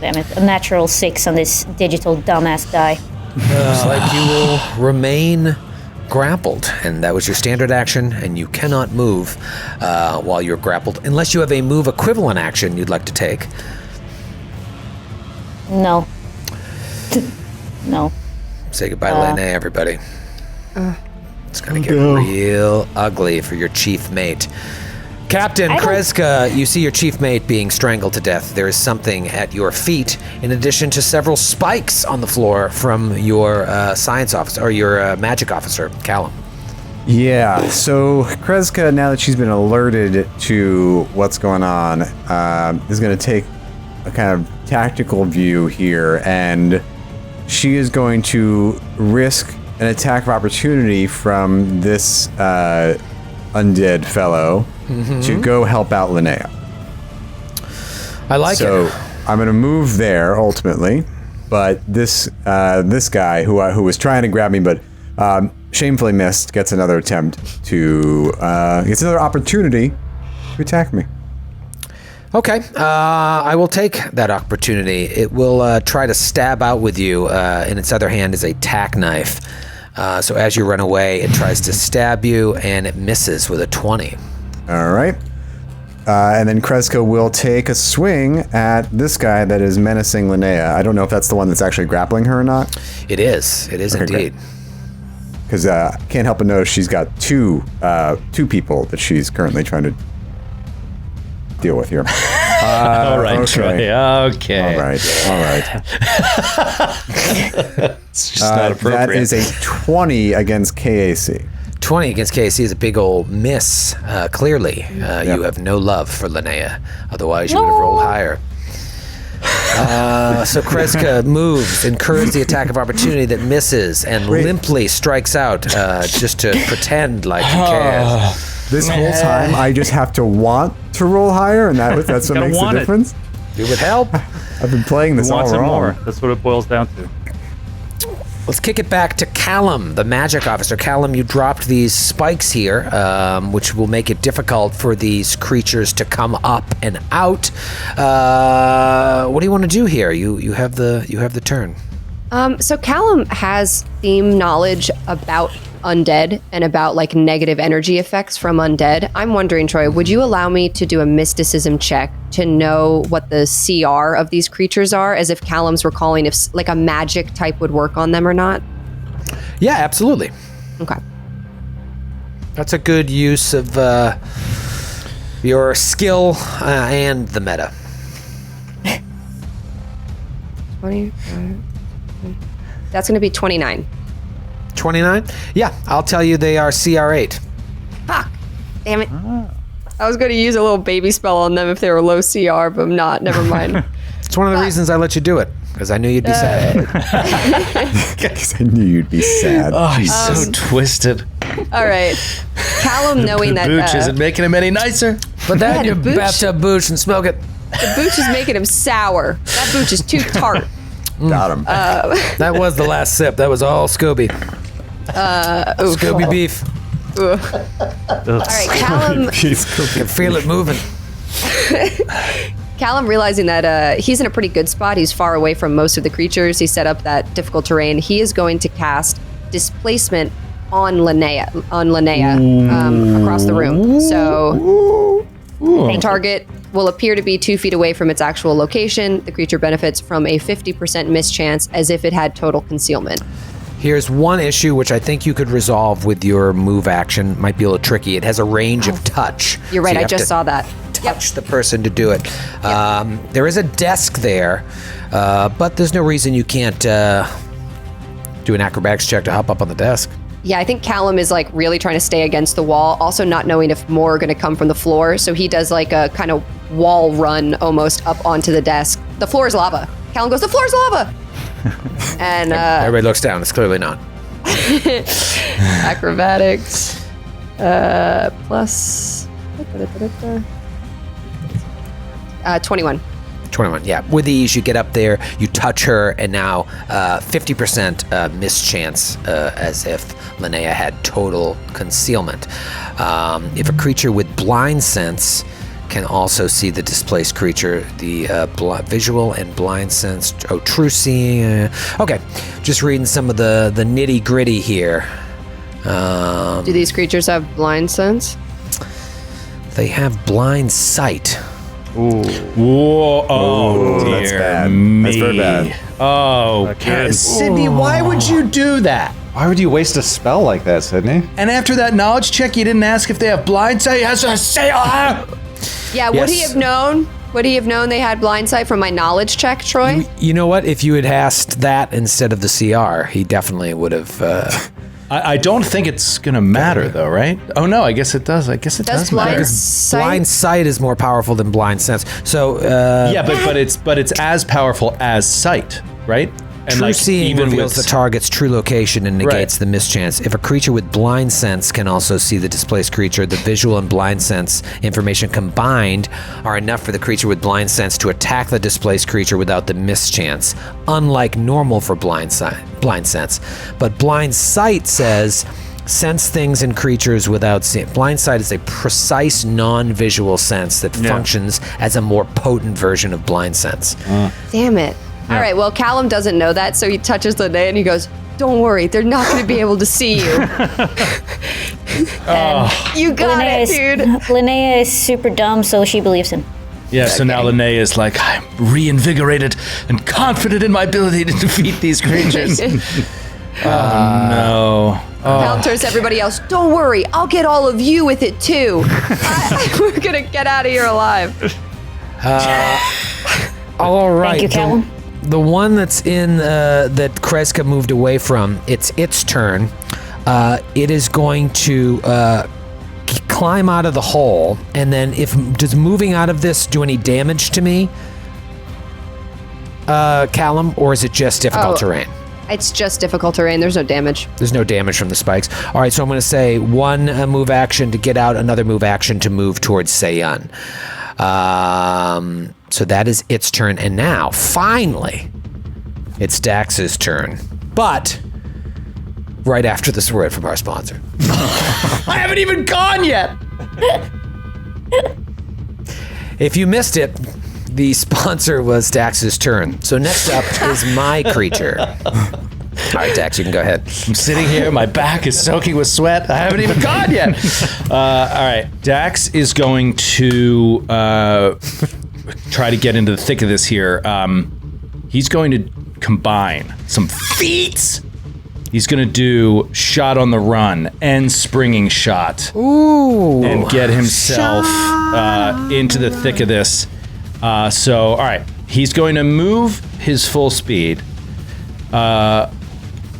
Damn it. A natural 6 on this digital dumbass die. Looks like you will remain grappled, and that was your standard action, and you cannot move while you're grappled unless you have a move equivalent action you'd like to take. No. No. Say goodbye to Lene, everybody. It's gonna get real ugly for your chief mate. Captain Kreska, you see your chief mate being strangled to death. There is something at your feet, in addition to several spikes on the floor from your science officer, or your magic officer, Callum. Yeah, so Kreska, now that she's been alerted to what's going on, is going to take a kind of tactical view here, and she is going to risk an attack of opportunity from this undead fellow to go help out Linnea. I like it. So I'm going to move there ultimately, but this guy who was trying to grab me but shamefully missed gets another attempt to gets another opportunity to attack me. Okay, I will take that opportunity. It will try to stab out with you. In its other hand is a tack knife. So as you run away, it tries to stab you, and it misses with a 20. All right. And then Kreska will take a swing at this guy that is menacing Linnea. I don't know if that's the one that's actually grappling her or not. It is. It is indeed. Because I can't help but notice she's got two people that she's currently trying to deal with here. All right, okay. Troy. Okay. All right. It's just not appropriate. That is a 20 against KAC. 20 against KAC is a big old miss. Clearly, you have no love for Linnea. Otherwise, you would have rolled higher. So Kreska moves, incurs the attack of opportunity that misses, and limply strikes out just to pretend like he cares. This whole time, I just have to want to roll higher, and that's what makes the difference? It would help. I've been playing this all wrong. More. That's what it boils down to. Let's kick it back to Callum, the magic officer. Callum, you dropped these spikes here, which will make it difficult for these creatures to come up and out. What do you want to do here? You have the turn. So Callum has theme knowledge about undead and about like negative energy effects from undead. I'm wondering, Troy, would you allow me to do a mysticism check to know what the CR of these creatures are, as if Callum's recalling if like a magic type would work on them or not? Yeah, absolutely. Okay. That's a good use of your skill and the meta. 20. That's going to be 29. 29? Yeah, I'll tell you they are CR8. Fuck. Damn it. I was going to use a little baby spell on them if they were low CR, but I'm not. Never mind. It's one of the reasons I let you do it, because I knew you'd be sad. Because I knew you'd be sad. Oh, he's so twisted. All right. Callum, knowing that... Booch isn't making him any nicer. Put that in Yeah, your the booch- bathtub, Booch, and smoke it. The booch is making him sour. That booch is too tart. Got him. That was the last sip. That was all Scoby. Scoby beef. All right, Callum... I can feel it moving. Callum, realizing that he's in a pretty good spot, he's far away from most of the creatures. He set up that difficult terrain. He is going to cast Displacement on Linnea across the room. So the target will appear to be 2 feet away from its actual location. The creature benefits from a 50% mischance as if it had total concealment. Here's one issue which I think you could resolve with your move action. Might be a little tricky. It has a range of touch. You're right, So you I have just to saw that. touch the person to do it. There is a desk there, but there's no reason you can't do an acrobatics check to hop up on the desk. Yeah, I think Callum is like really trying to stay against the wall, also not knowing if more are going to come from the floor. So he does like a kind of wall run almost up onto the desk. The floor is lava. Callum goes, the floor is lava. And Everybody looks down. It's clearly not. acrobatics plus 21. 21, yeah. With ease, you get up there, you touch her, and now 50% mischance, as if Linnea had total concealment. If a creature with blind sense can also see the displaced creature, the visual and blind sense. Oh, true seeing. Okay, just reading some of the nitty gritty here. Do these creatures have blind sense? They have blind sight. Whoa! Oh, that's dear bad. me. That's very bad. Oh, Again. Sydney, why would you do that? Why would you waste a spell like that, Sydney? And after that knowledge check, you didn't ask if they have blind sight. Has to say, Yeah, would he Yes. have known? Would he have known they had blind sight from my knowledge check, Troy? You know what? If you had asked that instead of the CR, he definitely would have. I don't think it's gonna matter though, right? Oh no, I guess it does. I guess it Does does matter. blind sight? Blind sight is more powerful than blind sense. So Yeah, but it's as powerful as sight, right? And true seeing reveals with- the target's true location and negates Right. the mischance. If a creature with blind sense can also see the displaced creature, the visual and blind sense information combined are enough for the creature with blind sense to attack the displaced creature without the mischance, unlike normal for blind sense. But blind sight says sense things and creatures without seeing. Blind sight is a precise non-visual sense that functions as a more potent version of blind sense. Damn it. All right, well, Callum doesn't know that, so he touches Linnea and he goes, don't worry, they're not going to be able to see you. You got it, dude. Linnea is super dumb, so she believes him. Yeah, so now Linnea is like, I'm reinvigorated and confident in my ability to defeat these creatures. No. Callum turns to everybody else, don't worry, I'll get all of you with it too. We're going to get out of here alive. All right. Thank you, Callum. The one that's in that Kreska moved away from, it's its turn. It is going to climb out of the hole, and then does moving out of this do any damage to me, Callum, or is it just difficult terrain? It's just difficult terrain. There's no damage. There's no damage from the spikes. All right, so I'm going to say one move action to get out, another move action to move towards Seiyun. So that is its turn, and now, finally, it's Dax's turn. But right after this word from our sponsor. I haven't even gone yet. If you missed it, the sponsor was Dax's turn. So next up is my creature. All right, Dax, you can go ahead. I'm sitting here. My back is soaking with sweat. I haven't even gone yet. All right. Dax is going to try to get into the thick of this here. He's going to combine some feats. He's going to do shot on the run and springing shot. Ooh. And get himself into the thick of this. So, all right. He's going to move his full speed.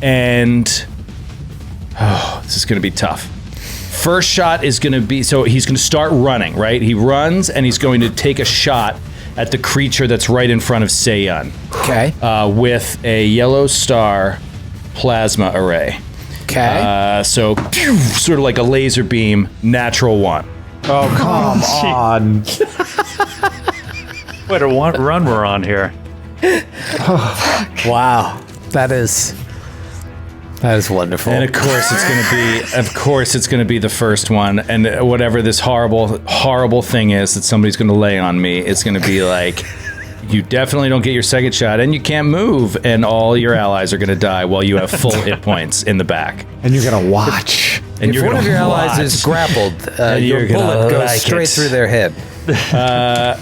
And this is going to be tough. First shot is going to be, so he's going to start running, right? He runs and he's going to take a shot at the creature that's right in front of Seiyun. Okay. With a yellow star plasma array. Okay. So sort of like a laser beam, natural one. Oh, come on. What a run we're on here. Wow. That is wonderful. And of course it's going to be the first one. And whatever this horrible thing is that somebody's going to lay on me, it's going to be like, you definitely don't get your second shot and you can't move and all your allies are going to die while you have full hit points in the back. And you're going to watch. And if one of your allies is grappled, your bullet goes straight through their head.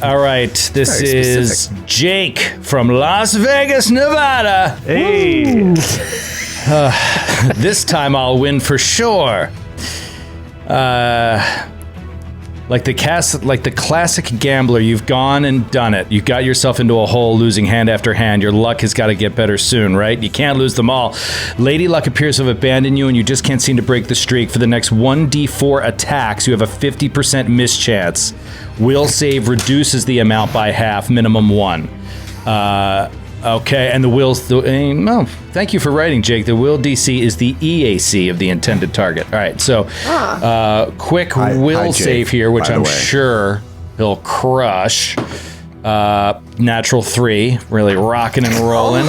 All right, this is Jake from Las Vegas, Nevada. Hey. This time I'll win for sure. Like the classic gambler, you've gone and done it. You got yourself into a hole, losing hand after hand. Your luck has got to get better soon, right? You can't lose them all. Lady Luck appears to have abandoned you, and you just can't seem to break the streak. For the next 1d4 attacks, you have a 50% mischance. Will save reduces the amount by half, minimum 1. Okay, and the will's... thank you for writing, Jake. The will DC is the EAC of the intended target. All right, so quick will save here, which I'm sure he'll crush. Natural 3, really rocking and rolling.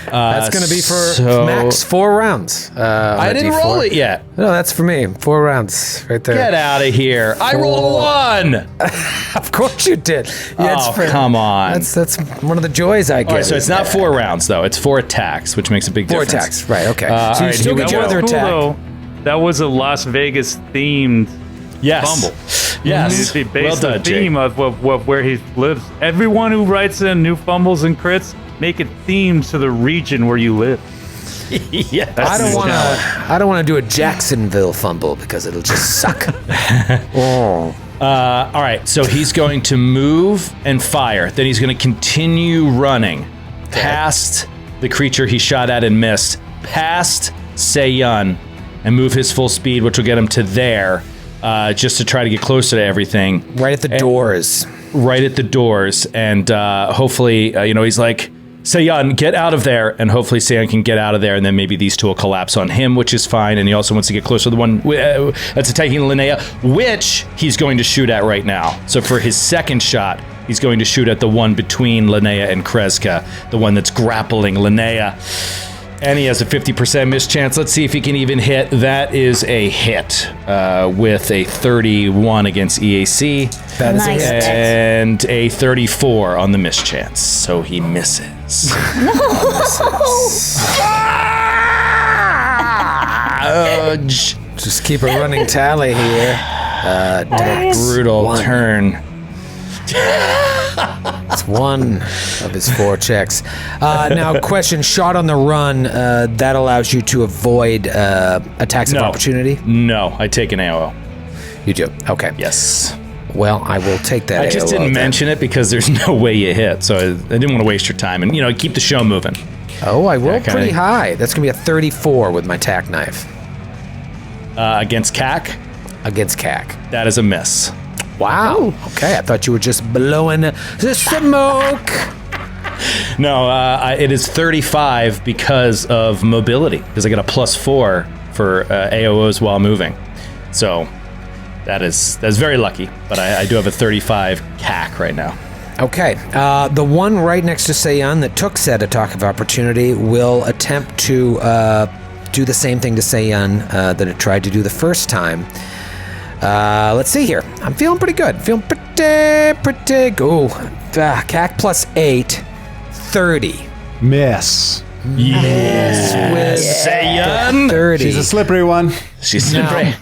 That's going to be for max 4 rounds. I didn't roll it yet. No, that's for me. 4 rounds right there. Get out of here. I rolled a 1. Of course you did. Yeah, come on. That's one of the joys I get. All right, so it's not 4 rounds, though. It's 4 attacks, which makes a big difference. 4 attacks, right, okay. So you still get your other attack. Though, that was a Las Vegas-themed fumble. Yes. Based the theme of where he lives. Everyone who writes in new fumbles and crits, make it themed to the region where you live. Yes. I don't want to do a Jacksonville fumble because it'll just suck. All right, so he's going to move and fire. Then he's going to continue running past the creature he shot at and missed, past Seiyun, and move his full speed, which will get him to there. Just to try to get closer to everything. Right at the doors. Right at the doors. And hopefully, he's like, Seiyun, get out of there. And hopefully Seiyun can get out of there. And then maybe these two will collapse on him, which is fine. And he also wants to get closer to the one that's attacking Linnea, which he's going to shoot at right now. So for his second shot, he's going to shoot at the one between Linnea and Kreska, the one that's grappling Linnea. And he has a 50% mischance. Let's see if he can even hit. That is a hit with a 31 against EAC. That is a hit. And a 34 on the mischance. So he misses. No! Just keep a running tally here. Brutal turn. It's one of his 4 checks. Now, question, shot on the run, that allows you to avoid attacks of opportunity? No, I take an AOO. You do? Okay. Yes. Well, I will take that I just AOO didn't then. mention it because there's no way you hit, so I didn't want to waste your time. And, keep the show moving. Oh, I rolled pretty kinda- high. That's going to be a 34 with my tack knife. Against CAC, Against CAC. that is a miss. Wow. Okay, I thought you were just blowing the smoke. No, it is 35 because of mobility, because I get a +4 for AOOs while moving. So that's very lucky, but I do have a 35 CAC right now. Okay, the one right next to Seiyun that took said attack of opportunity will attempt to do the same thing to Seiyun that it tried to do the first time. Let's see here. I'm feeling pretty good. Feeling pretty good. Oh, CAC plus 8, 30. Miss. Miss with Seiyun. 30. She's a slippery one. She's slippery.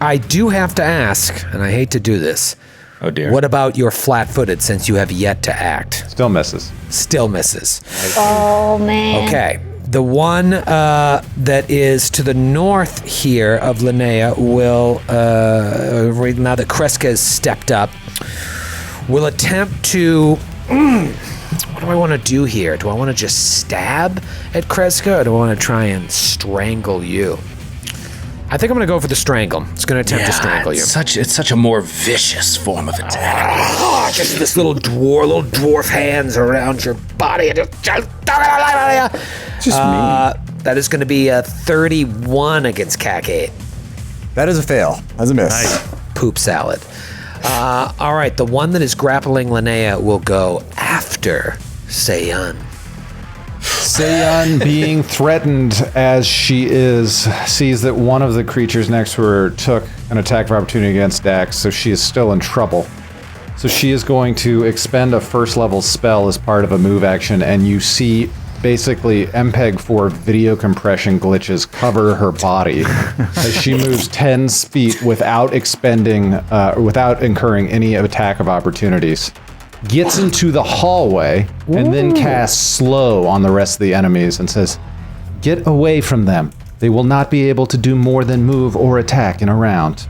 I do have to ask, and I hate to do this. Oh dear. What about your flat-footed, since you have yet to act? Still misses. Still misses. Oh man. Okay. The one that is to the north here of Linnea will, now that Kreska has stepped up, will attempt to... what do I want to do here? Do I want to just stab at Kreska, or do I want to try and strangle you? I think I'm going to go for the strangle. It's going to attempt to strangle you. It's such a more vicious form of attack. Just this little dwarf hands around your body. Just That is going to be a 31 against CAC 8. That is a fail. That's a miss. Nice. Poop salad. All right, the one that is grappling Linnea will go after Seiyun. Seiyun, being threatened as she is, sees that one of the creatures next to her took an attack of opportunity against Dax, so she is still in trouble. So she is going to expend a first level spell as part of a move action, and you see basically MPEG-4 video compression glitches cover her body as she moves 10 feet without without incurring any attack of opportunities. Gets into the hallway and then casts slow on the rest of the enemies and says, "Get away from them. They will not be able to do more than move or attack in a round."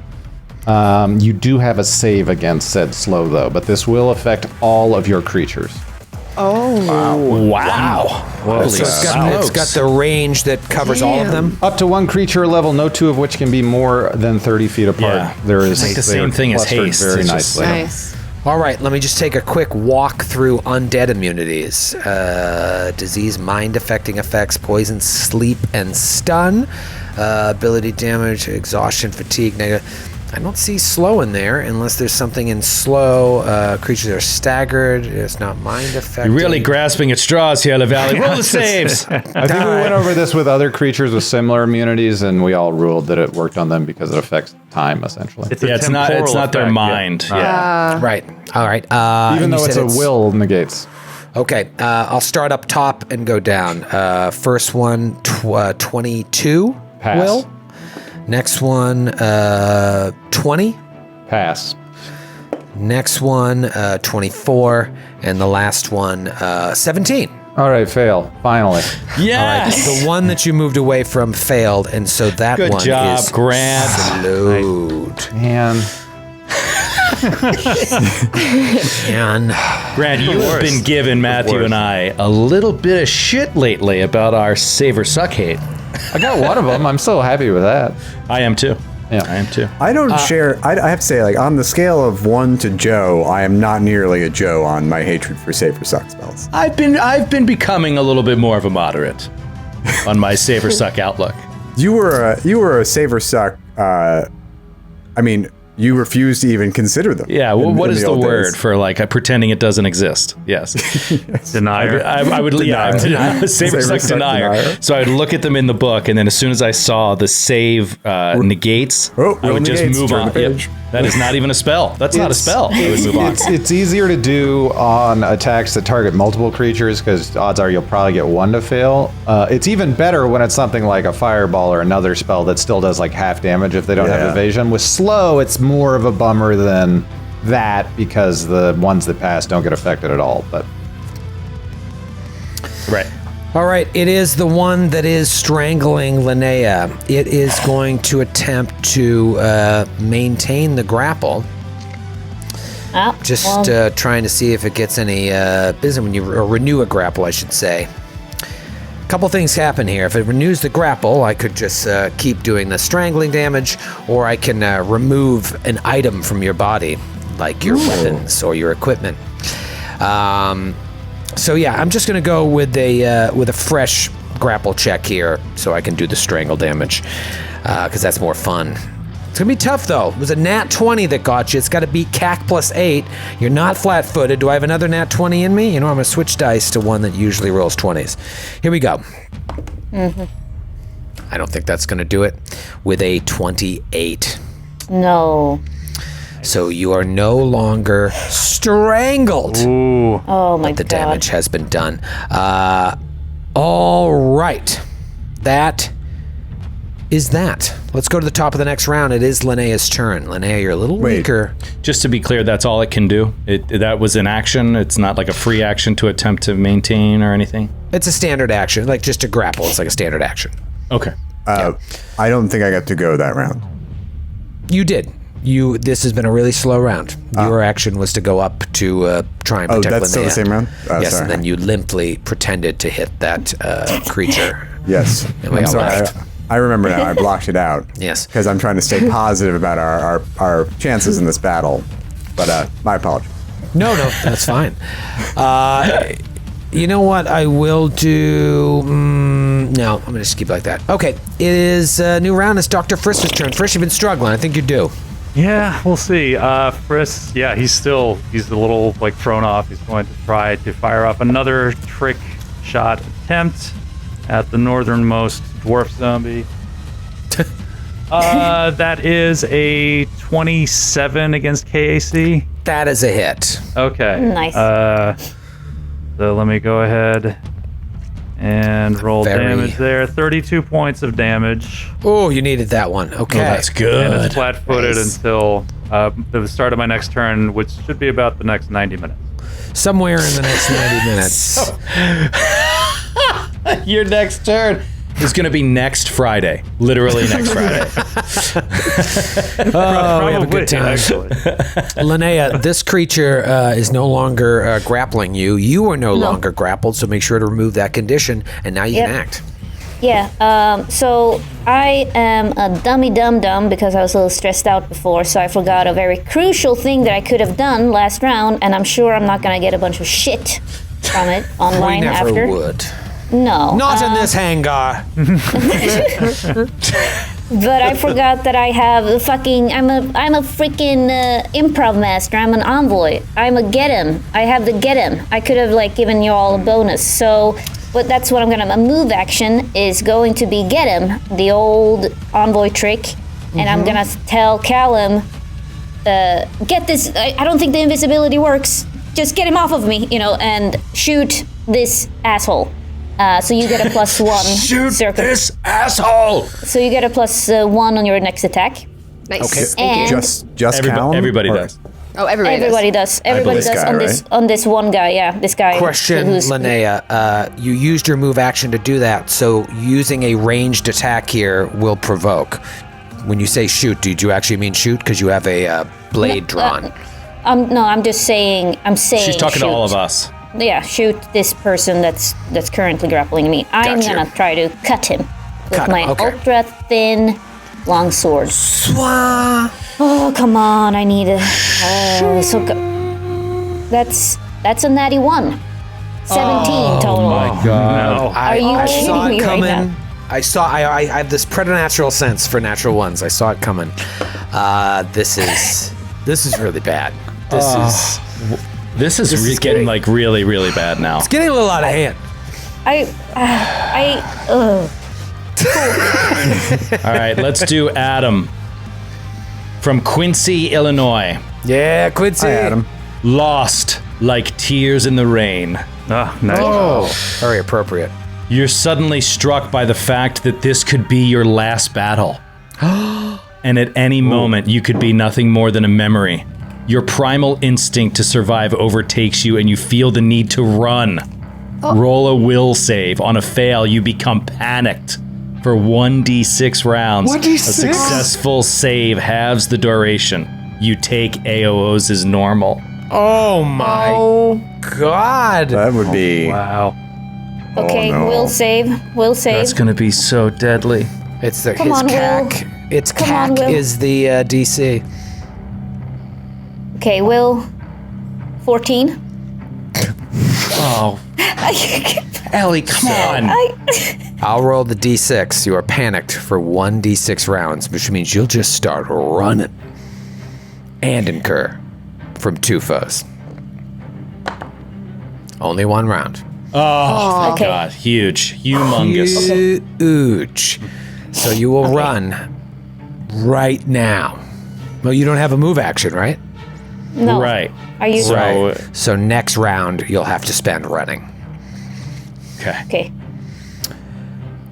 You do have a save against said slow though, but this will affect all of your creatures. Wow. Holy So it's got the range that covers all of them. Up to one creature level, no two of which can be more than 30 feet apart. Yeah. There is It's like the they are same thing as clustered haste. very It's just- nicely. Nice. All right, let me just take a quick walk through undead immunities. Disease, mind-affecting effects, poison, sleep, and stun. Ability damage, exhaustion, fatigue, negative. I don't see slow in there unless there's something in slow. Creatures are staggered. It's not mind-affecting. You're really grasping at straws here, LaValle. Roll the saves. I think we went over this with other creatures with similar immunities, and we all ruled that it worked on them because it affects time, essentially. It's a Yeah, it's not temporal their effect, mind. Yeah. Right. All right. Even and you though it's said a will negates. Okay, I'll start up top and go down. First one, 22. Pass. Will. Next one, 20. Pass. Next one, 24. And the last one, 17. All right, fail. Finally. Yes. The one that you moved away from failed, and so that Good one job, is Grant. slowed. Man. And Grant, you have been giving Matthew and I a little bit of shit lately about our save or suck hate. I got one of them. I'm so happy with that. I am too. Yeah. I am too. I don't share. I have to say, like, on the scale of 1 to Joe, I am not nearly a Joe on my hatred for save or suck spells. I've been becoming a little bit more of a moderate on my save or suck outlook. You were a save or suck. I mean, you refuse to even consider them. Yeah, well, what in is the old word days. for like pretending it doesn't exist? Yes. Denier. I would Denier. save or suck suck denier. denier. So I'd look at them in the book, and then as soon as I saw the save negates, Oh, I would just negates, move turn on. the Yep. page. That is not even a spell. That's not a spell. I would move on. It's easier to do on attacks that target multiple creatures because odds are you'll probably get one to fail. It's even better when it's something like a fireball or another spell that still does like half damage if they don't have Yeah. evasion. With slow, it's more of a bummer than that because the ones that pass don't get affected at all. But Right. all right, it is the one that is strangling Linnea. It is going to attempt to maintain the grapple. Oh, Just well, trying to see if it gets any business when you renew a grapple, I should say. A couple things happen here. If it renews the grapple, I could just keep doing the strangling damage, or I can remove an item from your body, like your weapons or your equipment. So yeah, I'm just gonna go with a fresh grapple check here, so I can do the strangle damage, because that's more fun. It's gonna be tough though. It was a nat 20 that got you. It's got to beat CAC plus 8. You're not flat-footed. Do I have another nat 20 in me? You know, I'm gonna switch dice to one that usually rolls 20s. Here we go. I don't think that's going to do it. With a 28. No. So you are no longer strangled. Ooh. Oh my The god. damage has been done. All right. That is that. Let's go to the top of the next round. It is Linnea's turn. Linnea, you're a little weaker. Just to be clear, that's all it can do. That was an action. It's not like a free action to attempt to maintain or anything. It's a standard action, like just to grapple. It's like a standard action. Okay. I don't think I got to go that round. You did. This has been a really slow round. Your action was to go up to try and protect Linnea. that's still the same round? Oh, yes, sorry. and then you limply pretended to hit that creature. Yes. And we I'm all sorry. left. I remember now. I blocked it out. Yes. Because I'm trying to stay positive about our chances in this battle. But my apologies. No, that's fine. You know what I will do? No, I'm going to just keep it like that. Okay, it is a new round. It's Dr. Frisk's turn. Frisk, you've been struggling. I think you're due. Yeah, we'll see. Frisk, yeah, he's a little like thrown off. He's going to try to fire off another trick shot attempt at the northernmost dwarf zombie. That is a 27 against KAC. That is a hit. Okay. Nice. So let me go ahead and roll damage there. 32 points of damage. Oh, you needed that one. Okay. Oh, that's good. And it's flat-footed until the start of my next turn, which should be about the next 90 minutes. Somewhere in the next 90 minutes. Your next turn is going to be next Friday. Literally next Friday. Oh, we have a good time. Actually. Linnea, this creature is no longer grappling you. You are no longer grappled, so make sure to remove that condition, and now you can act. Yeah, so I am a dummy dum-dum because I was a little stressed out before, so I forgot a very crucial thing that I could have done last round, and I'm sure I'm not going to get a bunch of shit from it We online never after. would. No. Not in this hangar. But I forgot that I have a fucking. I'm a freaking improv master. I'm an envoy. I'm a get him. I have the get him. I could have like given you all a bonus. So, but that's what I'm gonna. A move action is going to be get him, the old envoy trick, and I'm gonna tell Callum, get this. I don't think the invisibility works. Just get him off of me, and shoot this asshole. So you get a +1. Shoot this asshole! So you get a +1 on your next attack. Nice. Okay. And Just Callum? Everybody Or- does. Oh, everybody does. Everybody does this guy, on this one guy. Yeah, this guy. Question, Linnea. You used your move action to do that, so using a ranged attack here will provoke. When you say shoot, did you actually mean shoot? Because you have a blade drawn. No, I'm just saying. I'm saying. She's talking shoot. to all of us. Yeah, shoot this person that's currently grappling me. I'm Gotcha. gonna try to cut him with Cut him, my okay. ultra thin long sword. Oh come on! I need a. That's a natty 1. 17 total. My God. No. Are you I kidding saw it me right coming. now? I have this preternatural sense for natural ones. I saw it coming. This is really bad. This is is getting like really, really bad now. It's getting a little out of hand. All right, let's do Adam from Quincy, Illinois. Yeah, Quincy. Hi, Adam. Lost like tears in the rain. Ah, nice. Oh, very appropriate. You're suddenly struck by the fact that this could be your last battle. And at any moment, you could be nothing more than a memory. Your primal instinct to survive overtakes you, and you feel the need to run. Roll a will save. On a fail, you become panicked for 1d6 rounds. 1d6? A successful save halves the duration. You take AOOs as normal. Oh my God. That would be. Wow. Okay, no. will save. Will save. That's gonna be so deadly. It's the Come his on, Will. CAC. Its Come on, CAC Will. is the DC. Okay, will 14. Oh, Ellie, come on. I'll roll the D6. You are panicked for 1d6 rounds, which means you'll just start running and incur from 2 foes. Only 1 round. Oh, thank Okay. God. Huge. Humongous. Huge. So you will run right now. Well, you don't have a move action, right? No. Right. Are you So next round, you'll have to spend running. Okay. okay?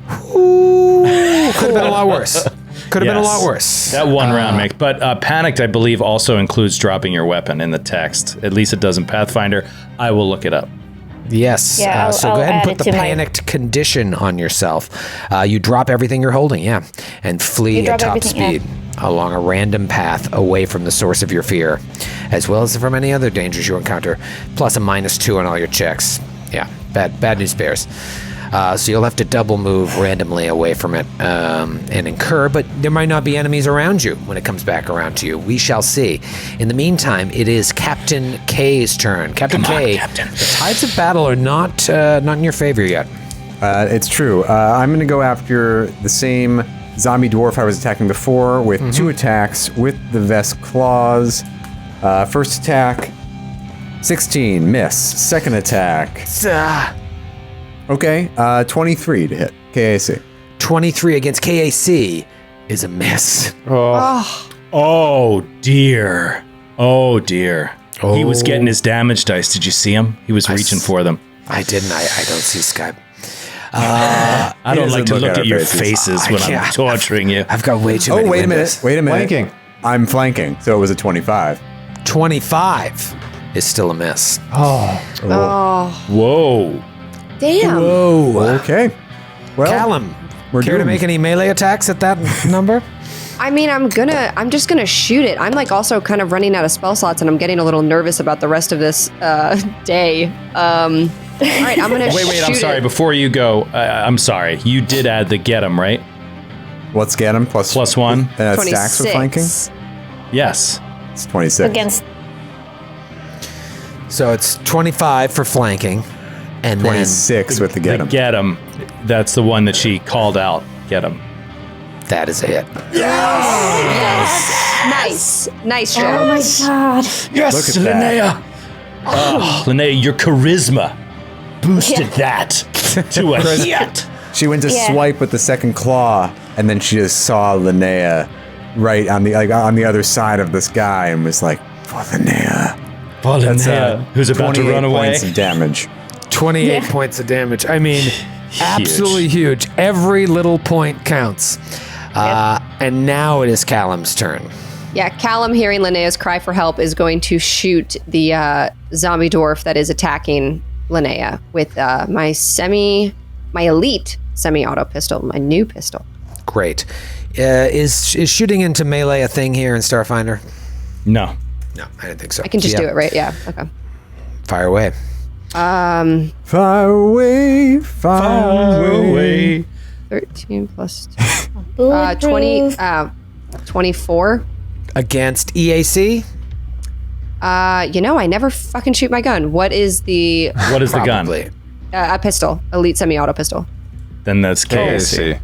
Could have been a lot worse. Could have been a lot worse. That one round makes. But panicked, I believe, also includes dropping your weapon in the text. At least it does in Pathfinder. I will look it up. Yes. Yeah, So I'll go ahead and add put it the to my- panicked condition on yourself. You drop everything you're holding, and flee You at drop top everything, speed along a random path away from the source of your fear, as well as from any other dangers you encounter, plus a -2 on all your checks. Yeah, bad news bears. So you'll have to double move randomly away from it and incur, but there might not be enemies around you when it comes back around to you. We shall see. In the meantime, it is Captain K's turn. Captain K, Captain. the tides of battle are not in your favor yet. It's true. I'm going to go after the same zombie dwarf I was attacking before with 2 attacks with the vest claws. First attack, 16, miss. Second attack, okay, 23 to hit. KAC. 23 against KAC is a miss. Oh, dear. Oh, dear. He was getting his damage dice. Did you see him? He was reaching for them. I didn't. I don't see Skype. I don't like to look look at at our your faces. faces when I'm can't. torturing you. I've got way too Oh, many wait a windows. minute. Wait a minute. Flanking. I'm flanking, so it was a 25. 25 is still a miss. Whoa. Damn. Whoa. Okay. Well, Callum, we're care to doomed. make any melee attacks at that number? I mean, I'm just gonna shoot it. I'm like also kind of running out of spell slots, and I'm getting a little nervous about the rest of this day. All right, I'm gonna Wait, I'm shoot sorry. it. Before you go, I'm sorry. You did add the get 'em, right? Let's get him. Plus +1. stacks with flanking? Yes. It's 26. Against So it's 25 for flanking, and 26 with the get The him. get 'em. That's the one that she called out. Get 'em. then that is a hit. Nice, Joe. oh my god! Yes, Look at that. Linnea. Oh, Linnea, your charisma boosted that to a hit. She went to Yeah. swipe with the second claw, and then she just saw Linnea right on the on the other side of this guy, and was like, "For Linnea." Oh, That's Linnea, who's about to 28 run away. points of damage. 28 Yeah. points of damage. I mean, absolutely huge. Every little point counts. And now it is Callum's turn. Yeah, Callum, hearing Linnea's cry for help, is going to shoot the zombie dwarf that is attacking Linnea with my elite semi-auto pistol, my new pistol. Great. Is shooting into melee a thing here in Starfinder? No. No, I didn't think so. I can just do it, right? Yeah. Okay. Fire away. Far away, far away. 13 plus 20, Bulletproof. 24. Against EAC? I never fucking shoot my gun. What is the What is the gun? Probably. a pistol? Elite semi-auto pistol. Then that's KAC.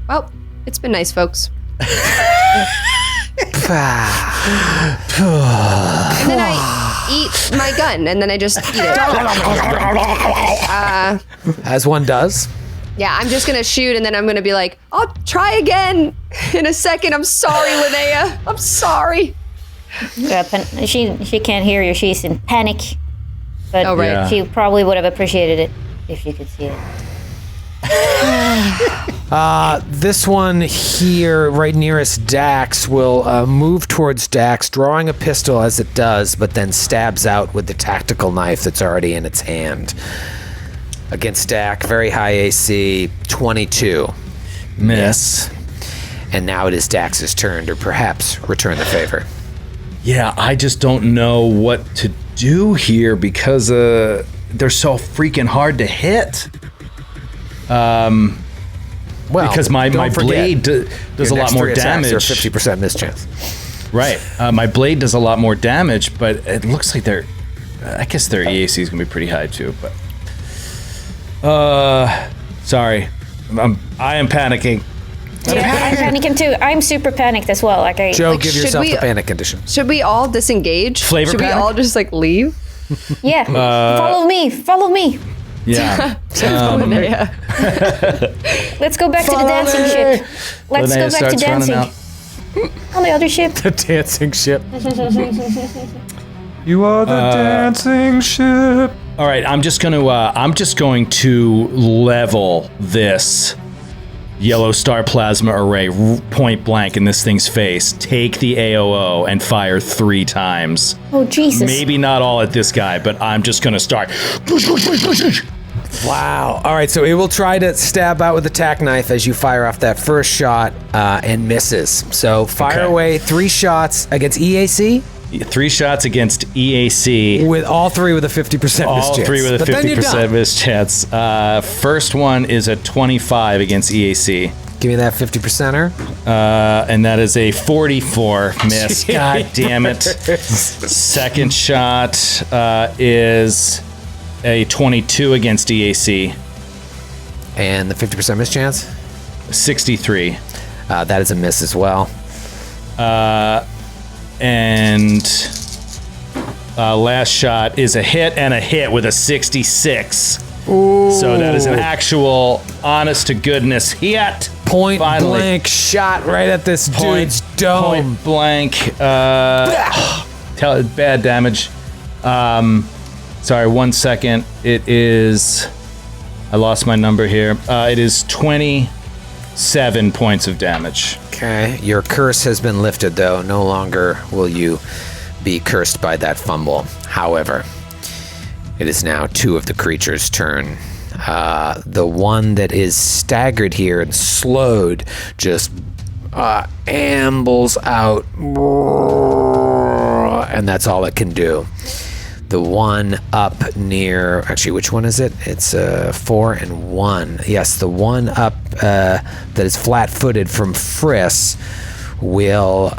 Well, it's been nice, folks. And then I eat my gun, and then I just eat it. As one does. Yeah, I'm just gonna shoot, and then I'm gonna be like, I'll try again in a second. I'm sorry, Linnea. I'm sorry. Yeah, she can't hear you. She's in panic. But Oh, right. Yeah. she probably would have appreciated it if she could see it. This one here, right nearest Dax, will move towards Dax, drawing a pistol as it does, but then stabs out with the tactical knife that's already in its hand. Against Dax, very high AC, 22. Miss. And now it is Dax's turn to perhaps return the favor. Yeah, I just don't know what to do here because they're so freaking hard to hit. Well, Because my don't forget, blade does your a lot next more 3 attacks damage. are 50% miss chance. Right. My blade does a lot more damage, but it looks like I guess their EAC is gonna be pretty high too. But sorry, I am panicking. Yeah, I'm panicking too. I'm super panicked as well. Joe, Like, give should yourself we- the panic condition. Should we all disengage? Flavor Should panic? we all just like leave? yeah. Follow me. Yeah. Yeah. Let's go back to the dancing ship. Let's go Linnea back to starts running dancing. out. On the other ship. The dancing ship. You are the dancing ship. All right, I'm just going to level this yellow star plasma array point blank in this thing's face. Take the AOO and fire 3 times. Oh, Jesus. Maybe not all at this guy, but I'm just gonna start. Wow. All right, so it will try to stab out with the tack knife as you fire off that first shot and misses. So fire away 3 shots against EAC. 3 shots against EAC. With all 3 with a 50% miss chance. All 3 with a But then you're 50% done. miss chance. First one is a 25 against EAC. Give me that 50%er. And that is a 44 miss. God damn it. Second shot is a 22 against EAC. And the 50% miss chance? 63. That is a miss as well. And last shot is a hit with a 66. Ooh. So that is an actual honest to goodness hit. Point Finally. blank shot right at this dude's dome. Point blank. Bad damage. Sorry, 1 second. It is. I lost my number here. It is 27 points of damage. Okay, your curse has been lifted, though. No longer will you be cursed by that fumble. However, it is now 2 of the creature's turn. The one that is staggered here and slowed just ambles out, and that's all it can do. The one up near, actually, which one is it? It's 4 and 1. Yes, the one up that is flat-footed from Friss will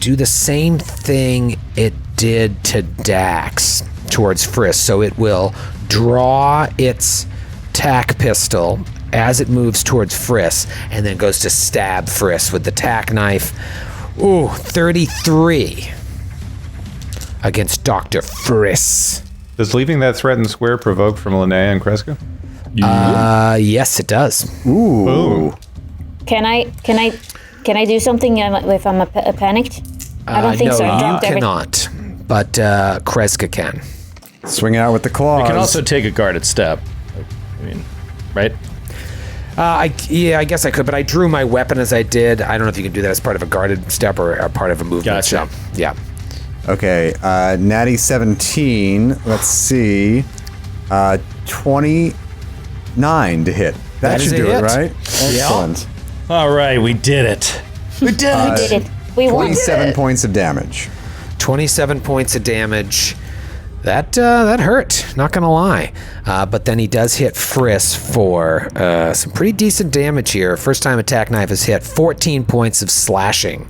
do the same thing it did to Dax towards Friss. So it will draw its tack pistol as it moves towards Friss and then goes to stab Friss with the tack knife. Ooh, 33. Against Dr. Friss. Does leaving that threatened square provoke from Linnea and Kreska? Yes, it does. Ooh. Boom. Can I do something if I'm panicked? I don't think no, so. I you dropped everything. cannot. But Kreska can. Swing out with the claws. You can also take a guarded step. I mean, right? I guess I could, but I drew my weapon as I did. I don't know if you can do that as part of a guarded step or part of a movement. Gotcha. So, yeah. Okay, natty 17. Let's see. 29 to hit. That is should a do hit. it, right? Excellent. All right, we did it. We did it. We won. 27 points of damage. 27 points of damage. That hurt, not gonna lie. But then he does hit Friss for some pretty decent damage here. First time attack knife has hit 14 points of slashing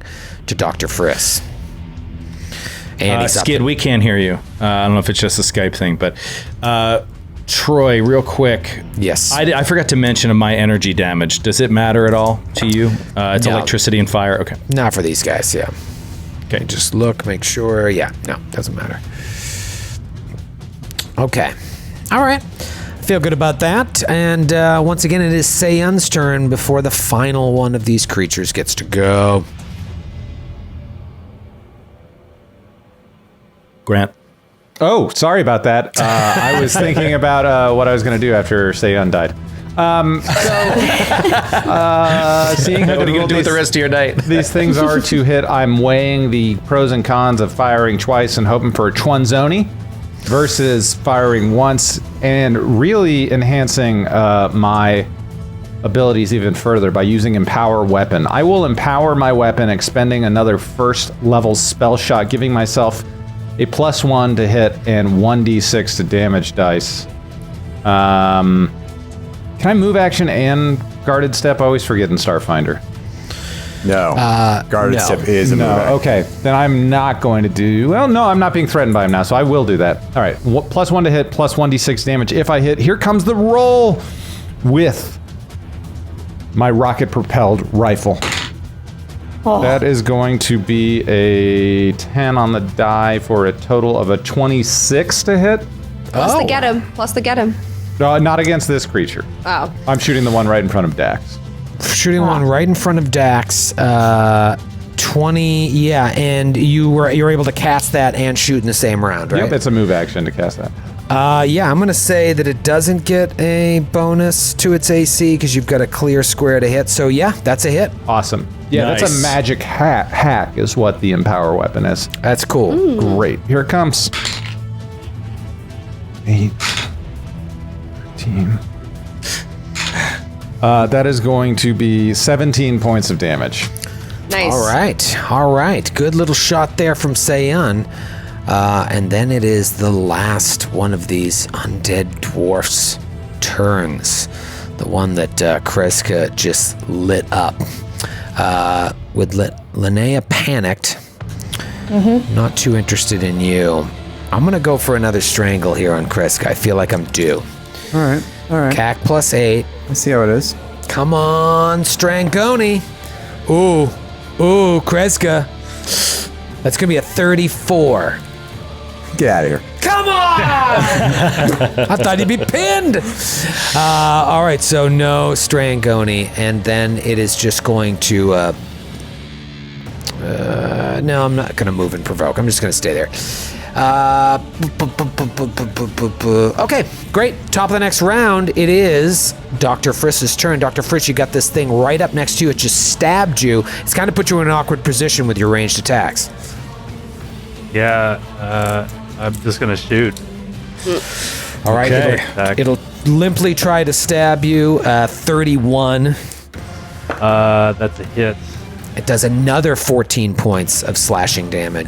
to Dr. Friss. And he's up Skid, to- we can't hear you. I don't know if it's just a Skype thing, but Troy, real quick. Yes. I forgot to mention my energy damage. Does it matter at all to you? It's No. electricity and fire. Okay. Not for these guys, yeah. Okay. Just look, make sure. Yeah, no, doesn't matter. Okay. All right. Feel good about that. And once again, it is Seiyun's turn before the final one of these creatures gets to go. Grant. Oh, sorry about that. I was thinking about what I was going to do after Seiyan died. Seeing how What are you going to do with the rest of your night? these things are to hit, I'm weighing the pros and cons of firing twice and hoping for a Chwanzoni versus firing once and really enhancing my abilities even further by using Empower Weapon. I will empower my weapon, expending another first level spell shot, giving myself a +1 to hit and 1d6 to damage dice. Can I move action and guarded step? I always forget in Starfinder. No. Guarded no. step is a move. action. Okay, then I'm not going to do... Well, no, I'm not being threatened by him now, so I will do that. All right, +1 to hit, +1d6 damage. If I hit, here comes the roll with my rocket-propelled rifle. Oh. That is going to be a 10 on the die for a total of a 26 to hit. Plus the get him. Plus the get him. Not against this creature. Oh. I'm shooting the one right in front of Dax. Shooting one right in front of Dax. 20, yeah, and you're able to cast that and shoot in the same round, right? Yep, it's a move action to cast that. Yeah, I'm going to say that it doesn't get a bonus to its AC because you've got a clear square to hit. So, yeah, that's a hit. Awesome. Yeah, Nice. that's a magic hack is what the Empower weapon is. That's cool. Great. Here it comes. 8, 13. That is going to be 17 points of damage. Nice. All right. Good little shot there from Seiyun. And then it is the last one of these undead dwarfs' turns. The one that Kreska just lit up. With Linnea panicked. Not too interested in you. I'm going to go for another Strangle here on Kreska. I feel like I'm due. All right. CAC +8. Let's see how it is. Come on, Strangoni. Ooh, Kreska. That's going to be a 34. Get out of here. Come on! I thought he'd be pinned. All right, so no Strangoni, and then it is just going to... no, I'm not going to move and provoke. I'm just going to stay there. Okay, great. Top of the next round, it is Dr. Friss's turn. Dr. Friss, you got this thing right up next to you. It just stabbed you. It's kind of put you in an awkward position with your ranged attacks. Yeah, I'm just gonna shoot. All right, Okay. it'll limply try to stab you. 31. That's a hit. It does another 14 points of slashing damage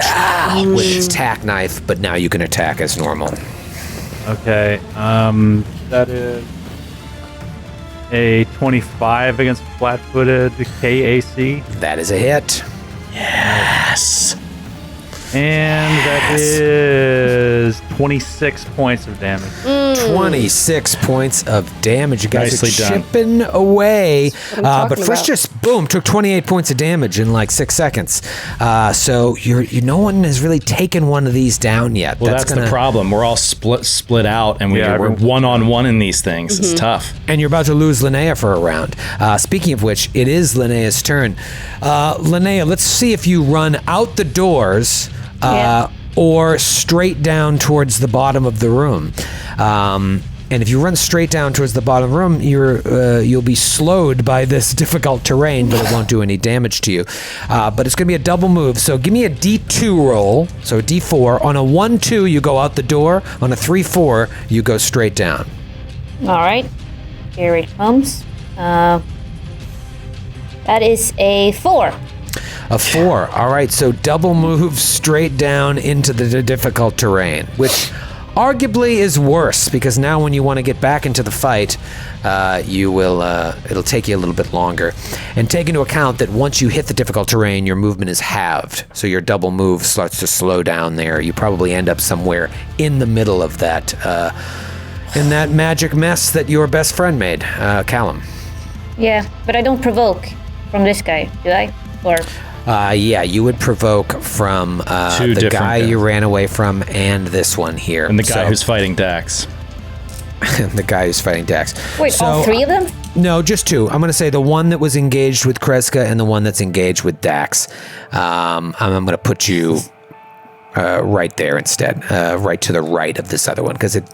with its tack knife, but now you can attack as normal. Okay, that is a 25 against flat-footed KAC, That is a hit. Yes. and that is 26 points of damage. 26 points of damage. You guys Nicely are done. chipping away. what I'm But talking Friss about. just, boom, took 28 points of damage in like 6 seconds. So no one has really taken one of these down yet. Well, that's the problem. We're all split out, and Yeah, we're everyone- one-on-one in these things. It's tough. And you're about to lose Linnea for a round. Speaking of which, it is Linnea's turn. Linnea, let's see if you run out the doors or straight down towards the bottom of the room. And if you run straight down towards the bottom of the room, you'll be slowed by this difficult terrain, but it won't do any damage to you. But it's going to be a double move. So give me a D2 roll. So a D4. On a 1-2, you go out the door. On a 3-4, you go straight down. All right, here it comes. That is a 4. A 4. All right, so double move straight down into the difficult terrain, which arguably is worse because now when you want to get back into the fight, it'll take you a little bit longer. And take into account that once you hit the difficult terrain, your movement is halved. So your double move starts to slow down there. You probably end up somewhere in the middle of that, in that magic mess that your best friend made, Callum. Yeah, but I don't provoke from this guy, do I? Or Yeah, you would provoke from Two the different guy guys. you ran away from and this one here. And the guy who's fighting Dax. the guy who's fighting Dax. wait, all 3 of them? No, just 2. I'm going to say the one that was engaged with Kreska and the one that's engaged with Dax. I'm going to put you right there instead, right to the right of this other one, because it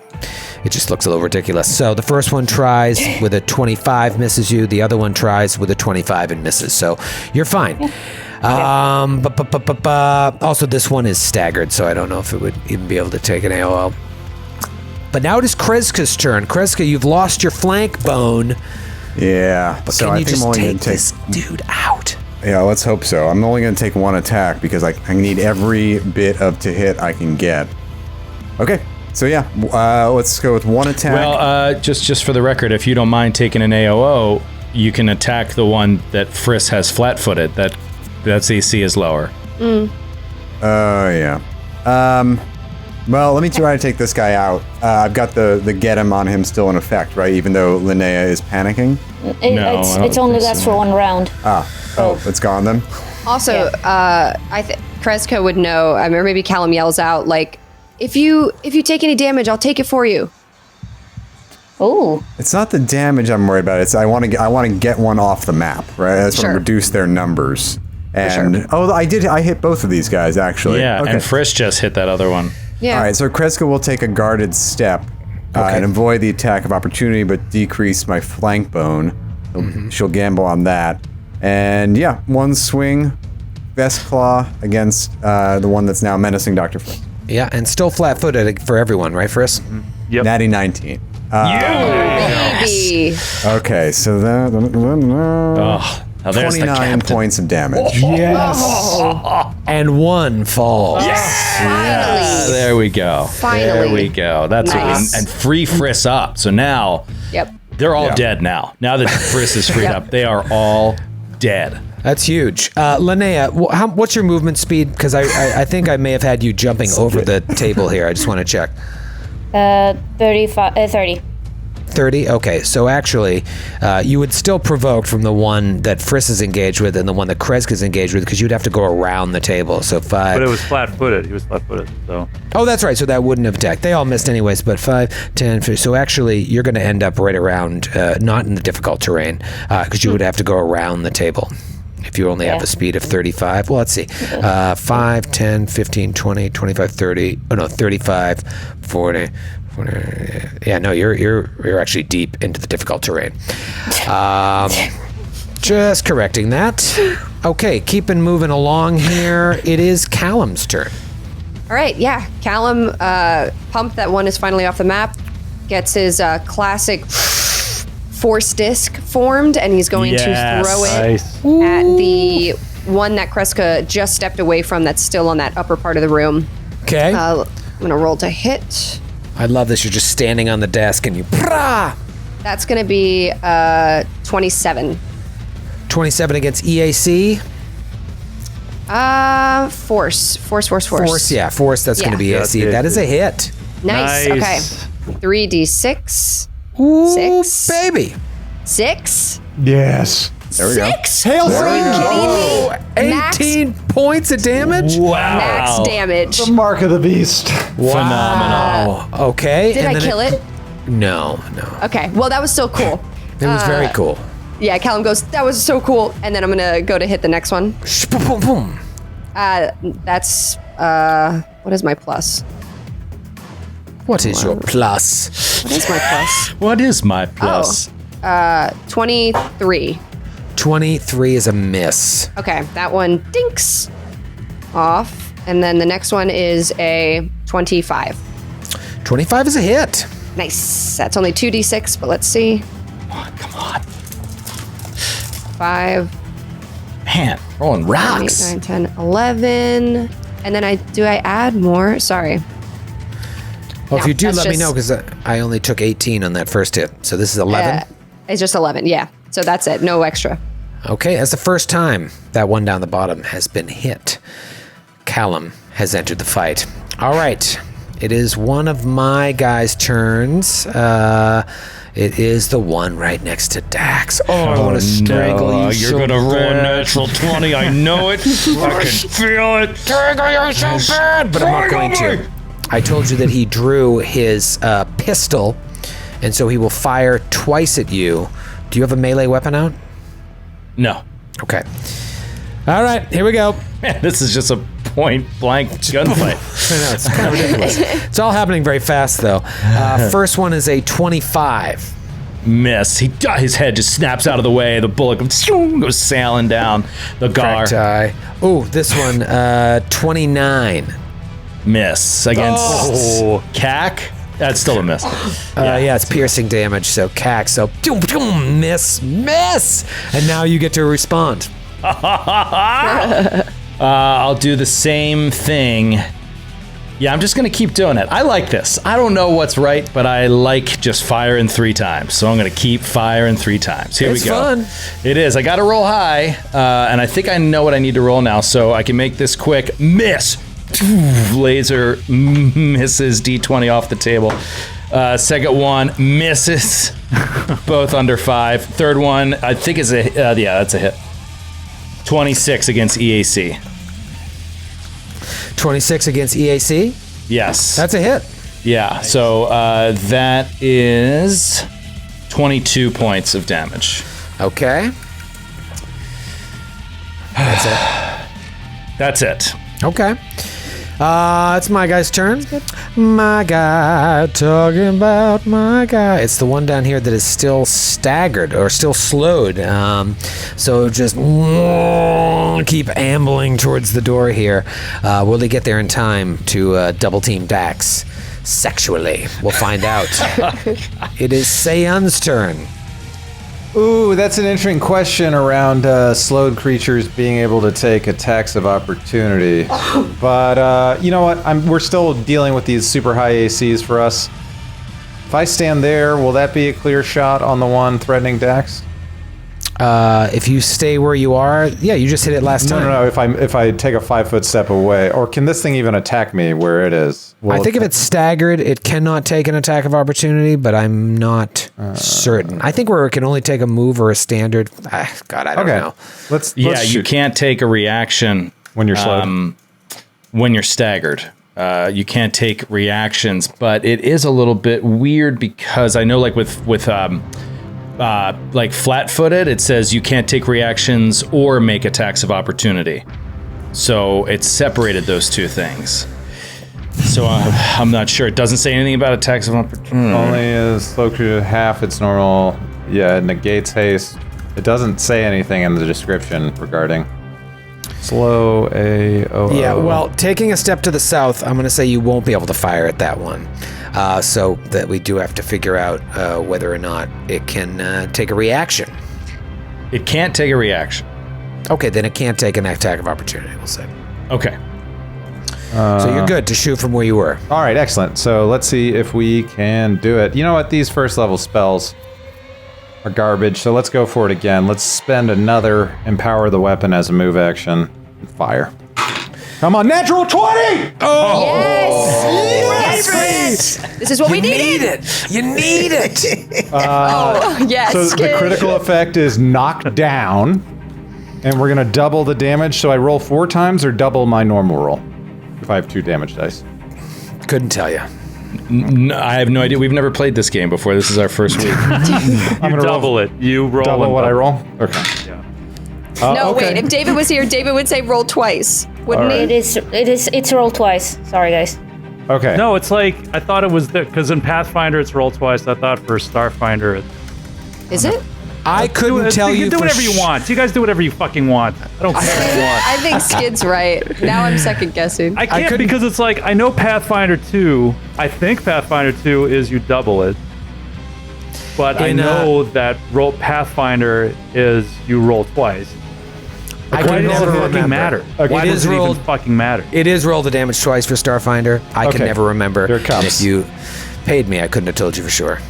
just looks a little ridiculous. So the first one tries with a 25, misses you. The other one tries with a 25 and misses. So you're fine. Also, this one is staggered, so I don't know if it would even be able to take an AOL. But now it is Kreska's turn. Kreska, you've lost your flank bone. Yeah. But so can I you think I'm just only take gonna take. this dude out? Yeah, let's hope so. I'm only going to take 1 attack because I need every bit of to hit I can get. Okay. So yeah, let's go with 1 attack. Well, just for the record, if you don't mind taking an AOO, you can attack the one that Friss has flat-footed. That's AC is lower. Oh yeah. Well, let me try to take this guy out. I've got the get him on him still in effect, right? Even though Linnea is panicking. No, I don't It's only think lasts so. for 1 round. It's gone then. Also, Kreska would know, or maybe Callum yells out, like, if you take any damage, I'll take it for you. Oh. It's not the damage I'm worried about. It's I want to get one off the map, right? I just want to reduce their numbers. And I hit both of these guys actually. Yeah, okay. and Frisk just hit that other one. Yeah. All right, so Kreska will take a guarded step and avoid the attack of opportunity, but decrease my flank bone. She'll gamble on that. And yeah, one swing, Vest Claw against the one that's now menacing Dr. Frisk. Yeah, and still flat-footed for everyone, right, Frisk? Yep. Natty 19. Baby. Okay, so that... Oh, now there's the 29 captain. points of damage. Yes. And one falls. Finally. There we go. Finally. There we go. That's Nice. and free Frisk up. So now Yep. they're all dead now. Now that Frisk is freed up, they are all dead. That's huge. Linnea, what's your movement speed? Because I think I may have had you jumping over the table here. I just want to check. 30. 30? Okay, so actually, you would still provoke from the one that Frisk is engaged with and the one that Kreska is engaged with, because you'd have to go around the table. So 5. But it was flat-footed. He was flat-footed, so. Oh, that's right. So that wouldn't have attacked. They all missed anyways, but 5, 10, 15. So actually, you're going to end up right around, not in the difficult terrain, because you would have to go around the table. If you only have a speed of 35. Well, let's see. 5, 10, 15, 20, 25, 30. Oh, no, 35, 40. Yeah, no, you're actually deep into the difficult terrain. Just correcting that. Okay, keeping moving along here. It is Callum's turn. All right, yeah. Callum, pumped that one is finally off the map. Gets his classic force disc formed, and he's going to throw it Nice. at the one that Kreska just stepped away from that's still on that upper part of the room. Okay. I'm going to roll to hit. I love this. You're just standing on the desk and you. That's going to be 27. 27 against EAC. Force. Force, yeah, force. That's going to be Yeah. EAC. That is a hit. Nice. Nice. Okay. 3d6. Ooh, 6. baby. 6. Yes. There we go. 6. Hail Are you Satan! kidding me? Max- 18 points of damage. Max damage. The mark of the beast. Phenomenal. Okay. Did I kill it? No. Okay. Well, that was still cool. It was very cool. Yeah, Callum goes, that was so cool. And then I'm going to go to hit the next one. Boom, boom. That's, what is my plus? What is your plus? What is my plus? What is my plus? 23. 23 is a miss. Okay, that one dinks off. And then the next one is a 25. 25 is a hit. Nice. That's only 2d6, but let's see. Come on. 5, Man, rolling 8, rocks. 9, 10, 11. And then I add more? Sorry. Well, if No, you do, that's let me just- know, because I only took 18 on that first hit. So this is 11. It's just 11, yeah. So that's it. No extra. Okay, that's the first time that one down the bottom has been hit. Callum has entered the fight. All right, it is one of my guys' turns. It is the one right next to Dax. Oh, I want to strangle you. You're so gonna roll a bad. natural 20. I know it. I can feel it. Strangle you so bad, but I'm not going to. I told you that he drew his pistol, and so he will fire twice at you. Do you have a melee weapon out? No. Okay. All right, here we go. Man, this is just a point blank gunfight. I know, it's kind of ridiculous. It's all happening very fast, though. First one is a 25. Miss. His head just snaps out of the way. The bullet goes sailing down the gar. Cracked eye. Oh, this one, 29. Miss against CAC. That's still a miss. Yeah, it's piercing damage, so cack. So, boom, boom, miss. And now you get to respond. I'll do the same thing. Yeah, I'm just going to keep doing it. I like this. I don't know what's right, but I like just firing 3 times. So I'm going to keep firing 3 times. Here It's we go. fun. It is. I got to roll high, and I think I know what I need to roll now, so I can make this quick. Miss. Laser misses D20 off the table. Second one misses. Both under 5. Third one, I think is a yeah, that's a hit. 26 against EAC. 26 against EAC. Yes. That's a hit. Yeah, so that is 22 points of damage. Okay. That's it. That's it. Okay. It's my guy's turn. My guy, talking about my guy. It's the one down here that is still staggered or still slowed. So just keep ambling towards the door here. Will they get there in time to double team Dax sexually? We'll find out. It is Seiyun's turn. Ooh, that's an interesting question around slowed creatures being able to take attacks of opportunity. But you know what? We're still dealing with these super high ACs for us. If I stand there, will that be a clear shot on the one threatening Dax? If you stay where you are, yeah, you just hit it last time. No. If I take a 5-foot step away, or can this thing even attack me where it is? I think if it's staggered, it cannot take an attack of opportunity, but I'm not certain. I think where it can only take a move or a standard. God, I don't know. Let's You shoot. can't take a reaction When you're slowed. when you're staggered. You can't take reactions, but it is a little bit weird because I know, like with like flat-footed, it says you can't take reactions or make attacks of opportunity. So it's separated those two things. So I'm not sure. It doesn't say anything about attacks of opportunity. Only is slow creature half its normal. Yeah, it negates haste. It doesn't say anything in the description regarding slow AOO. Yeah, well, taking a step to the south, I'm going to say you won't be able to fire at that one. So that we do have to figure out whether or not it can take a reaction. It can't take a reaction. Okay, then it can't take an attack of opportunity, we'll say. Okay. So you're good to shoot from where you were. All right, excellent. So let's see if we can do it. You know what? These first level spells are garbage, so let's go for it again. Let's spend another empower the weapon as a move action. Fire. Come on, natural 20! Oh! Yes! This is what we needed. You need it! Yes. So the critical effect is knocked down, and we're gonna double the damage. So I roll 4 times or double my normal roll if I have 2 damage dice. Couldn't tell you. No, I have no idea. We've never played this game before. This is our first week. You double it. You roll Double and what I roll? Okay. Yeah. No, okay. wait. If David was here, David would say roll twice, wouldn't he? It's roll twice. Sorry, guys. Okay. No, it's like I thought it was because in Pathfinder it's roll twice. I thought for Starfinder Is it? I couldn't tell you do for whatever you want. You guys do whatever you fucking want. I don't care what you want. I think Skid's right. Now I'm second guessing. I can't because it's like I know Pathfinder 2. I think Pathfinder 2 is you double it, but I know that roll Pathfinder is you roll twice. I Why could does it never fucking remember. matter? Okay. Why It does is it even rolled- fucking matter? It is roll the damage twice for Starfinder. I can Okay. never remember. Here it comes. And if you paid me, I couldn't have told you for sure.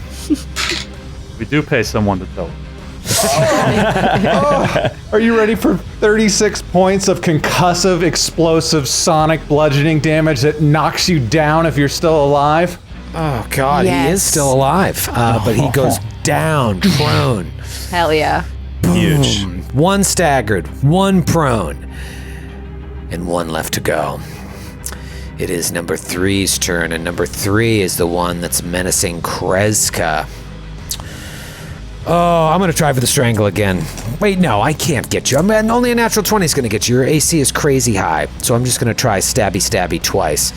We do pay someone to tell. Are you ready for 36 points of concussive, explosive, sonic bludgeoning damage that knocks you down if you're still alive? Oh, God. He is Yes. still alive. But he goes down, prone. Hell yeah. Huge. Boom. 1 staggered, 1 prone, and 1 left to go. It is number 3's turn, and number 3 is the one that's menacing Kreska. Oh, I'm going to try for the Strangle again. Wait, no, I can't get you. Only a natural 20 is going to get you. Your AC is crazy high, so I'm just going to try stabby twice.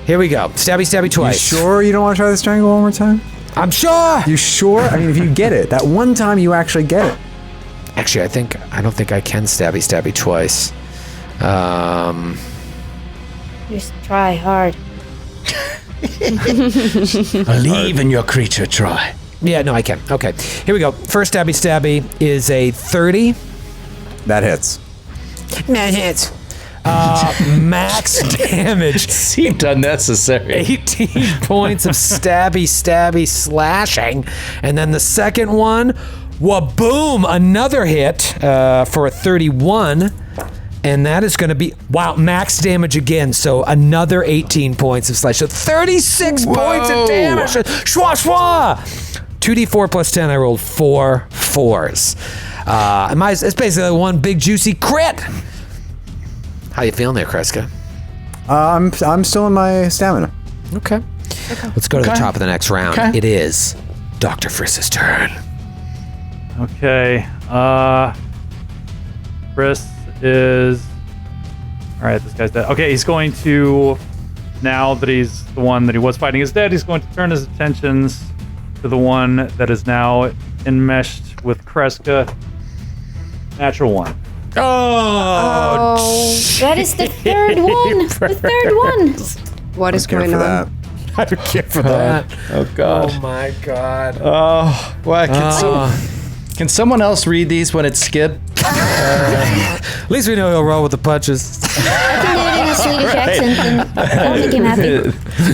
Here we go. Stabby You twice. sure you don't want to try the Strangle one more time? I'm sure. You sure? I mean, if you get it, that one time you actually get it. Actually, I don't think I can stabby twice. Just try hard. Believe in your creature, Troy. Yeah, no, I can. Okay, here we go. First stabby is a 30. That hits. That hits. Max damage. Seemed unnecessary. 18 points of stabby slashing. And then the second one, waboom, another hit for a 31. And that is going to be, wow, max damage again. So another 18 points of slash. So 36 points of damage. Schwa. 2d4 plus 10, I rolled 4 4s. It's basically one big juicy crit. How you feeling there, Kreska? I'm still in my stamina. Okay. Let's go to the top of the next round. Okay. It is Dr. Friss's turn. Okay. Friss is. All right, this guy's dead. Okay, he's going to. Now that he's the one that he was fighting is dead, he's going to turn his attentions to the one that is now enmeshed with Kreska. Natural 1. Oh, That is the third one. The third one. What is Care going for on? that. I don't care for that. Oh God. Oh my God. Oh, why can someone else read these when it's Skid? At least we know he'll roll with the punches. I can do it in a Swedish accent and that'll make him happy.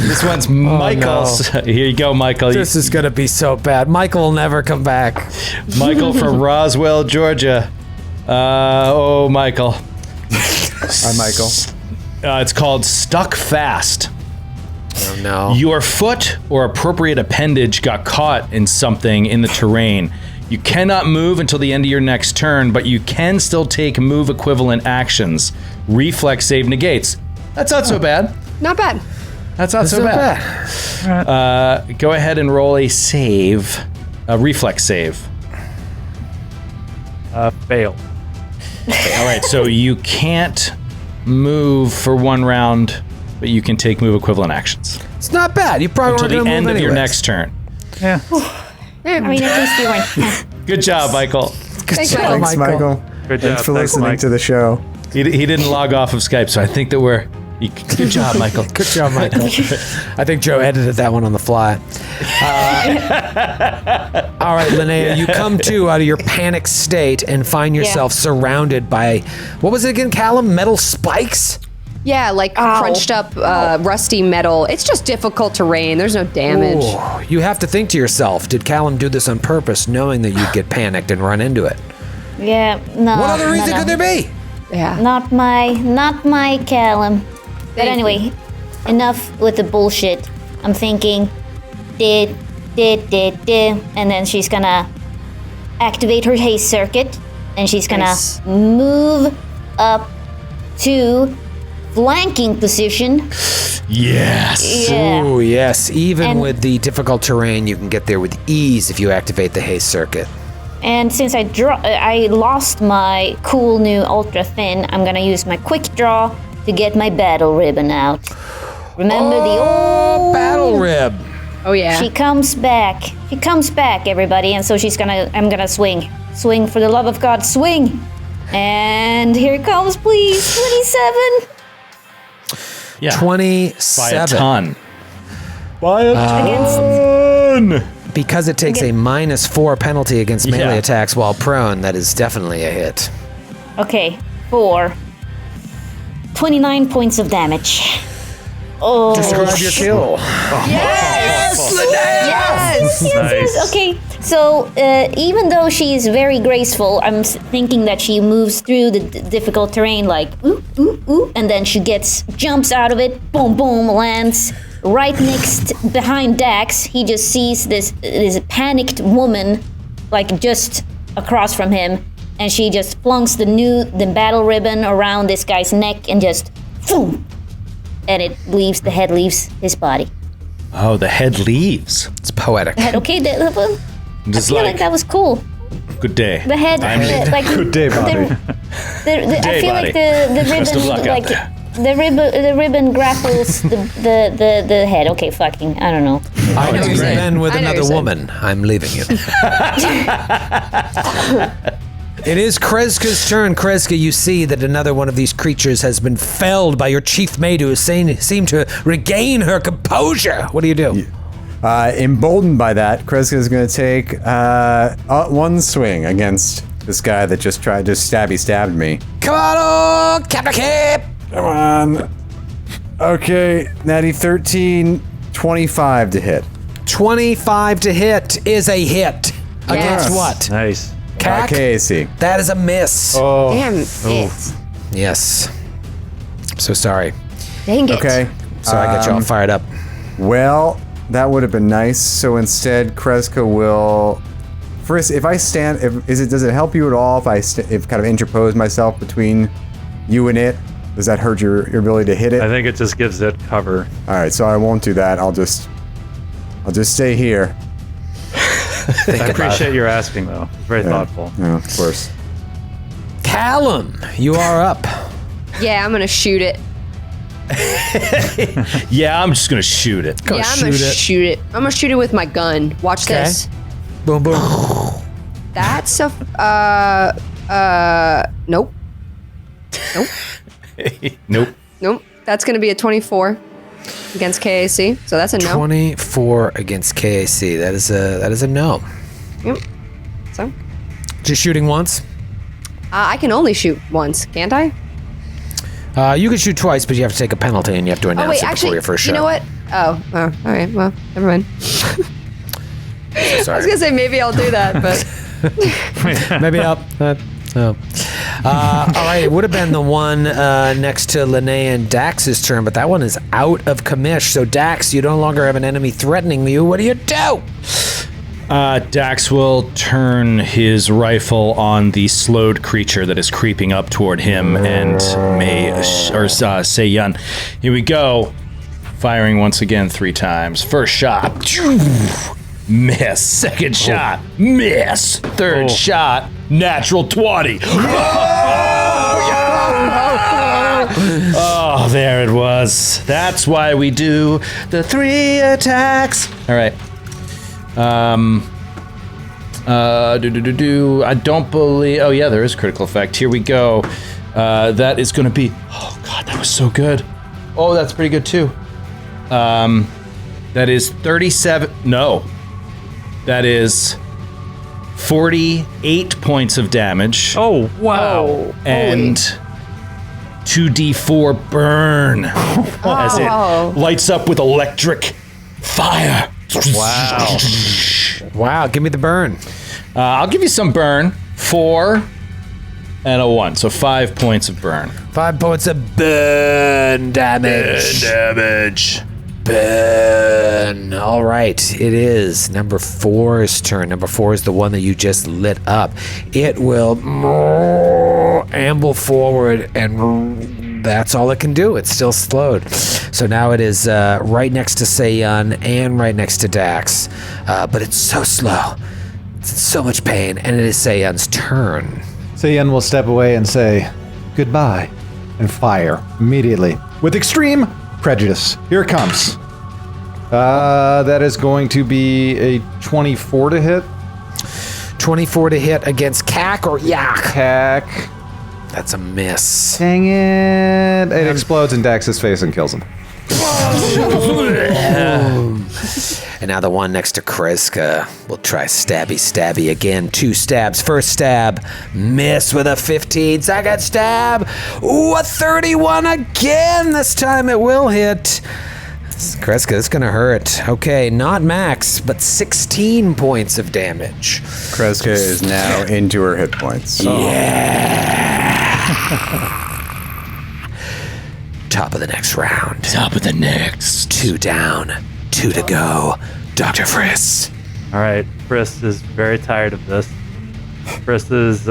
This one's Michael's. Here you go, Michael. This is gonna be so bad. Michael will never come back. Michael from Roswell, Georgia. Michael. Hi, Michael. It's called Stuck Fast. Oh no. Your foot or appropriate appendage got caught in something in the terrain. You cannot move until the end of your next turn, but you can still take move equivalent actions. Reflex save negates. That's not so bad. Not bad. That's not so bad. Go ahead and roll a save, a reflex save. Fail. All right, so you can't move for 1 round, but you can take move equivalent actions It's not bad. You probably until weren't the gonna end move of your anyways. next turn. Yeah. I mean, at least you weren't. Good job, Michael. Good job, Thanks, Michael. Good job. Thanks for Thanks, listening Mike. to the show. He didn't log off of Skype, so I think that we're. Good job, Michael. Good job, Michael. I think Joe edited that one on the fly. All right, Linnea, you come to out of your panic state and find yourself surrounded by, what was it again, Callum? Metal spikes? Yeah, like crunched up rusty metal. It's just difficult terrain. There's no damage. Ooh, you have to think to yourself, did Callum do this on purpose, knowing that you'd get panicked and run into it? Yeah, no. What other reason no. could there be? Yeah. Not my Callum. But Thank anyway, enough with the bullshit. I'm thinking, and then she's gonna activate her haste circuit, and she's gonna Nice. move up to flanking position. Yes. Yeah. Oh, yes. Even And- with the difficult terrain, you can get there with ease if you activate the haste circuit. And since I lost my cool new ultra thin, I'm gonna use my quick draw to get my battle ribbon out. Remember the old Battle rib. Oh yeah. She comes back. She comes back, everybody, and so I'm gonna swing. Swing for the love of God, swing! And here it comes, please. 27 Yeah. 27. By a ton. against Because it takes a -4 penalty against melee Yeah. attacks while prone, that is definitely a hit. Okay, 29 points of damage. Oh, Describe your kill. yes! Nice. Okay, so even though she is very graceful, I'm thinking that she moves through the difficult terrain like ooh, ooh, ooh, and then she jumps out of it, boom, boom, lands right next behind Dax. He just sees this panicked woman like just across from him, and she just flunks the battle ribbon around this guy's neck and just boom, and the head leaves his body. Oh, the head leaves. It's poetic. Okay, I Just feel like that was cool. good day. The head, like Good day, Bobby. I day, feel buddy. like the Best of luck ribbon, out like there. the ribbon grapples the head. Okay, fucking, I don't know. I know you've great. been with I know another you're saying. woman. I'm leaving you. It is Kreska's turn. Kreska, you see that another one of these creatures has been felled by your chief mate who has seemed to regain her composure. What do you do? Emboldened by that, Kreska is going to take one swing against this guy that just stabbed me. Come on, oh, Captain Cap! Come on. Okay, natty 13, 25 to hit. 25 to hit is a hit. Against Yes. what? Nice. Cac? KAC. That is a miss. Damn it. Yes. I'm so sorry. Dang it. Okay. Sorry I got you all fired up. Well, that would have been nice. So instead, Kreska will. First, if I stand, does it help you at all if I kind of interpose myself between you and it? Does that hurt your ability to hit it? I think it just gives it cover. All right, so I won't do that. I'll just I'll just stay here. I appreciate your asking, though. It's very thoughtful. Yeah, of course. Callum, you are up. Yeah, I'm gonna shoot it. Yeah, I'm just gonna shoot it. I'm gonna shoot it. I'm gonna shoot it with my gun. Watch Okay. this. Boom, boom. That's a nope. Nope. That's gonna be a 24 against KAC. So that's a no. 24 against KAC. That is a no. Yep. So Just shooting once. I can only shoot once, can't I? You can shoot twice, but you have to take a penalty and you have to announce Oh wait, it before actually, your first shot. you know what? Oh, all right. Well, never mind. I was Sorry. gonna say maybe I'll do that, but Maybe up. All right, it would have been the one next to Linnea and Dax's turn, but that one is out of commish. So Dax, you no longer have an enemy threatening you. What do you do? Dax will turn his rifle on the slowed creature that is creeping up toward him and Seyun. Here we go. Firing once again 3 times. First shot. Miss. Second shot. Miss. Third shot. Natural 20. Oh, there it was. That's why we do the 3 attacks. All right. I don't believe. Oh yeah, there is critical effect. Here we go. That is going to be. Oh god, that was so good. Oh, that's pretty good too. That is 37. No, that is 48 points of damage. Oh, wow. And 2d4 burn as it lights up with electric fire. Wow. Wow, give me the burn. I'll give you some burn. 4 and a 1, so 5 points of burn. 5 points of burn damage. Burn. All right, it is number 4's turn. Number 4 is the one that you just lit up. It will amble forward, and that's all it can do. It's still slowed. So now it is right next to Seyun and right next to Dax. But it's so slow. It's in so much pain, and it is Seyun's turn. Seiyan will step away and say, goodbye, and fire immediately with extreme prejudice. Here it comes. That is going to be a 24 to hit. 24 to hit against Cack or Yak. Cack. That's a miss. Dang it. It explodes in Dax's face and kills him. And now the one next to Kreska will try stabby again. 2 stabs. First stab, miss with a 15. Second stab, ooh, a 31 again. This time it will hit. Kreska, it's gonna hurt. Okay, not max, but 16 points of damage. Kreska is now into her hit points. Top of the next round. Top of the next. 2 down, 2 to go. Dr. Friss. All right, Friss is very tired of this. Friss is,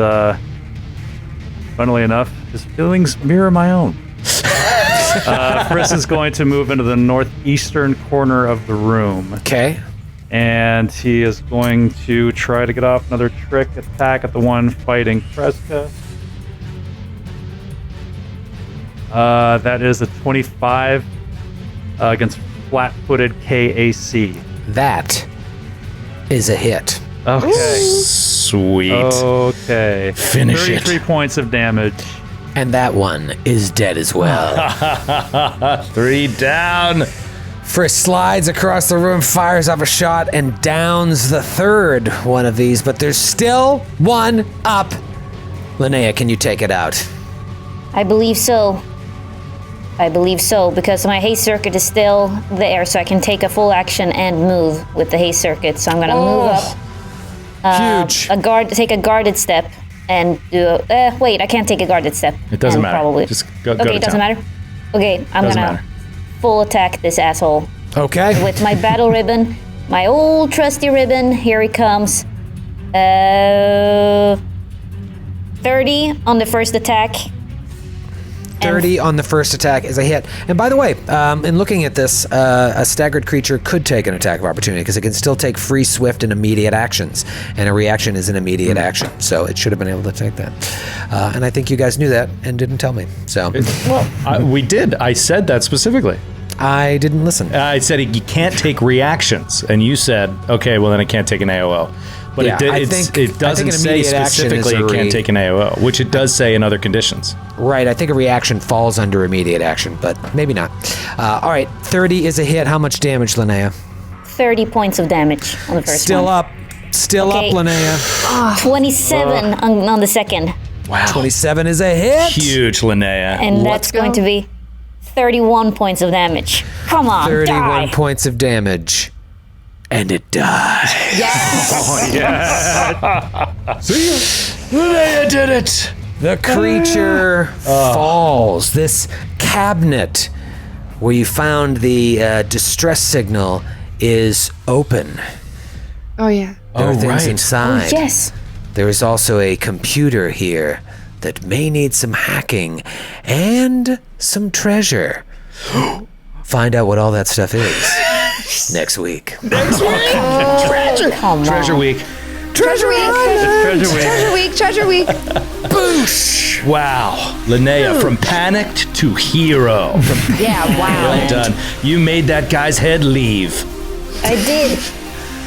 funnily enough, his feelings mirror my own. Friss is going to move into the northeastern corner of the room. Okay. And he is going to try to get off another trick attack at the one fighting Kreska. That is a 25 against flat-footed KAC. That is a hit. Okay. Sweet. Okay. Finish it. 33 points of damage. And that one is dead as well. 3 down. Friss slides across the room, fires off a shot, and downs the third one of these, but there's still one up. Linnea, can you take it out? I believe so. Because my haste circuit is still there, so I can take a full action and move with the haste circuit. So I'm gonna move up. Huge. Take a guarded step and do. Wait, I can't take a guarded step. It doesn't and matter. Probably. Just go Okay, to it doesn't town. matter. Okay, I'm Doesn't gonna matter. full attack this asshole Okay. with my battle ribbon, my old trusty ribbon. Here he comes. 30 on the first attack. 30 on the first attack is a hit. And by the way, in looking at this, a staggered creature could take an attack of opportunity because it can still take free, swift, and immediate actions. And a reaction is an immediate action. So it should have been able to take that. And I think you guys knew that and didn't tell me. So We did. I said that specifically. I didn't listen. I said you can't take reactions, and you said, okay, well then I can't take an AOO. But Yeah, it doesn't an say immediate action is specifically a it can't take an AOO, which it does say in other conditions. Right, I think a reaction falls under immediate action, but maybe not. All right, 30 is a hit. How much damage, Linnea? 30 points of damage on the first Still one. up. Still Okay. up, Linnea. 27 on the second. Wow. 27 is a hit. Huge, Linnea. And Let's that's going go. to be 31 points of damage. Come on, 31 die. points of damage. And it dies. Linnea did it. The creature falls. This cabinet where you found the distress signal is open. Oh yeah. There are things right. inside. Yes. There is also a computer here that may need some hacking and some treasure. Find out what all that stuff is next week. Come on. Treasure Week. Treasure week. Treasure Week. Treasure week. Treasure week. Boosh! Wow. Linnea, from panicked to hero. Yeah. Wow. Well done. You made that guy's head leave. I did.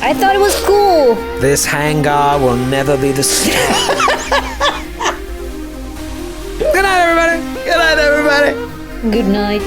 I thought it was cool. This hangar will never be the same. Good night, everybody. Good night, everybody. Good night.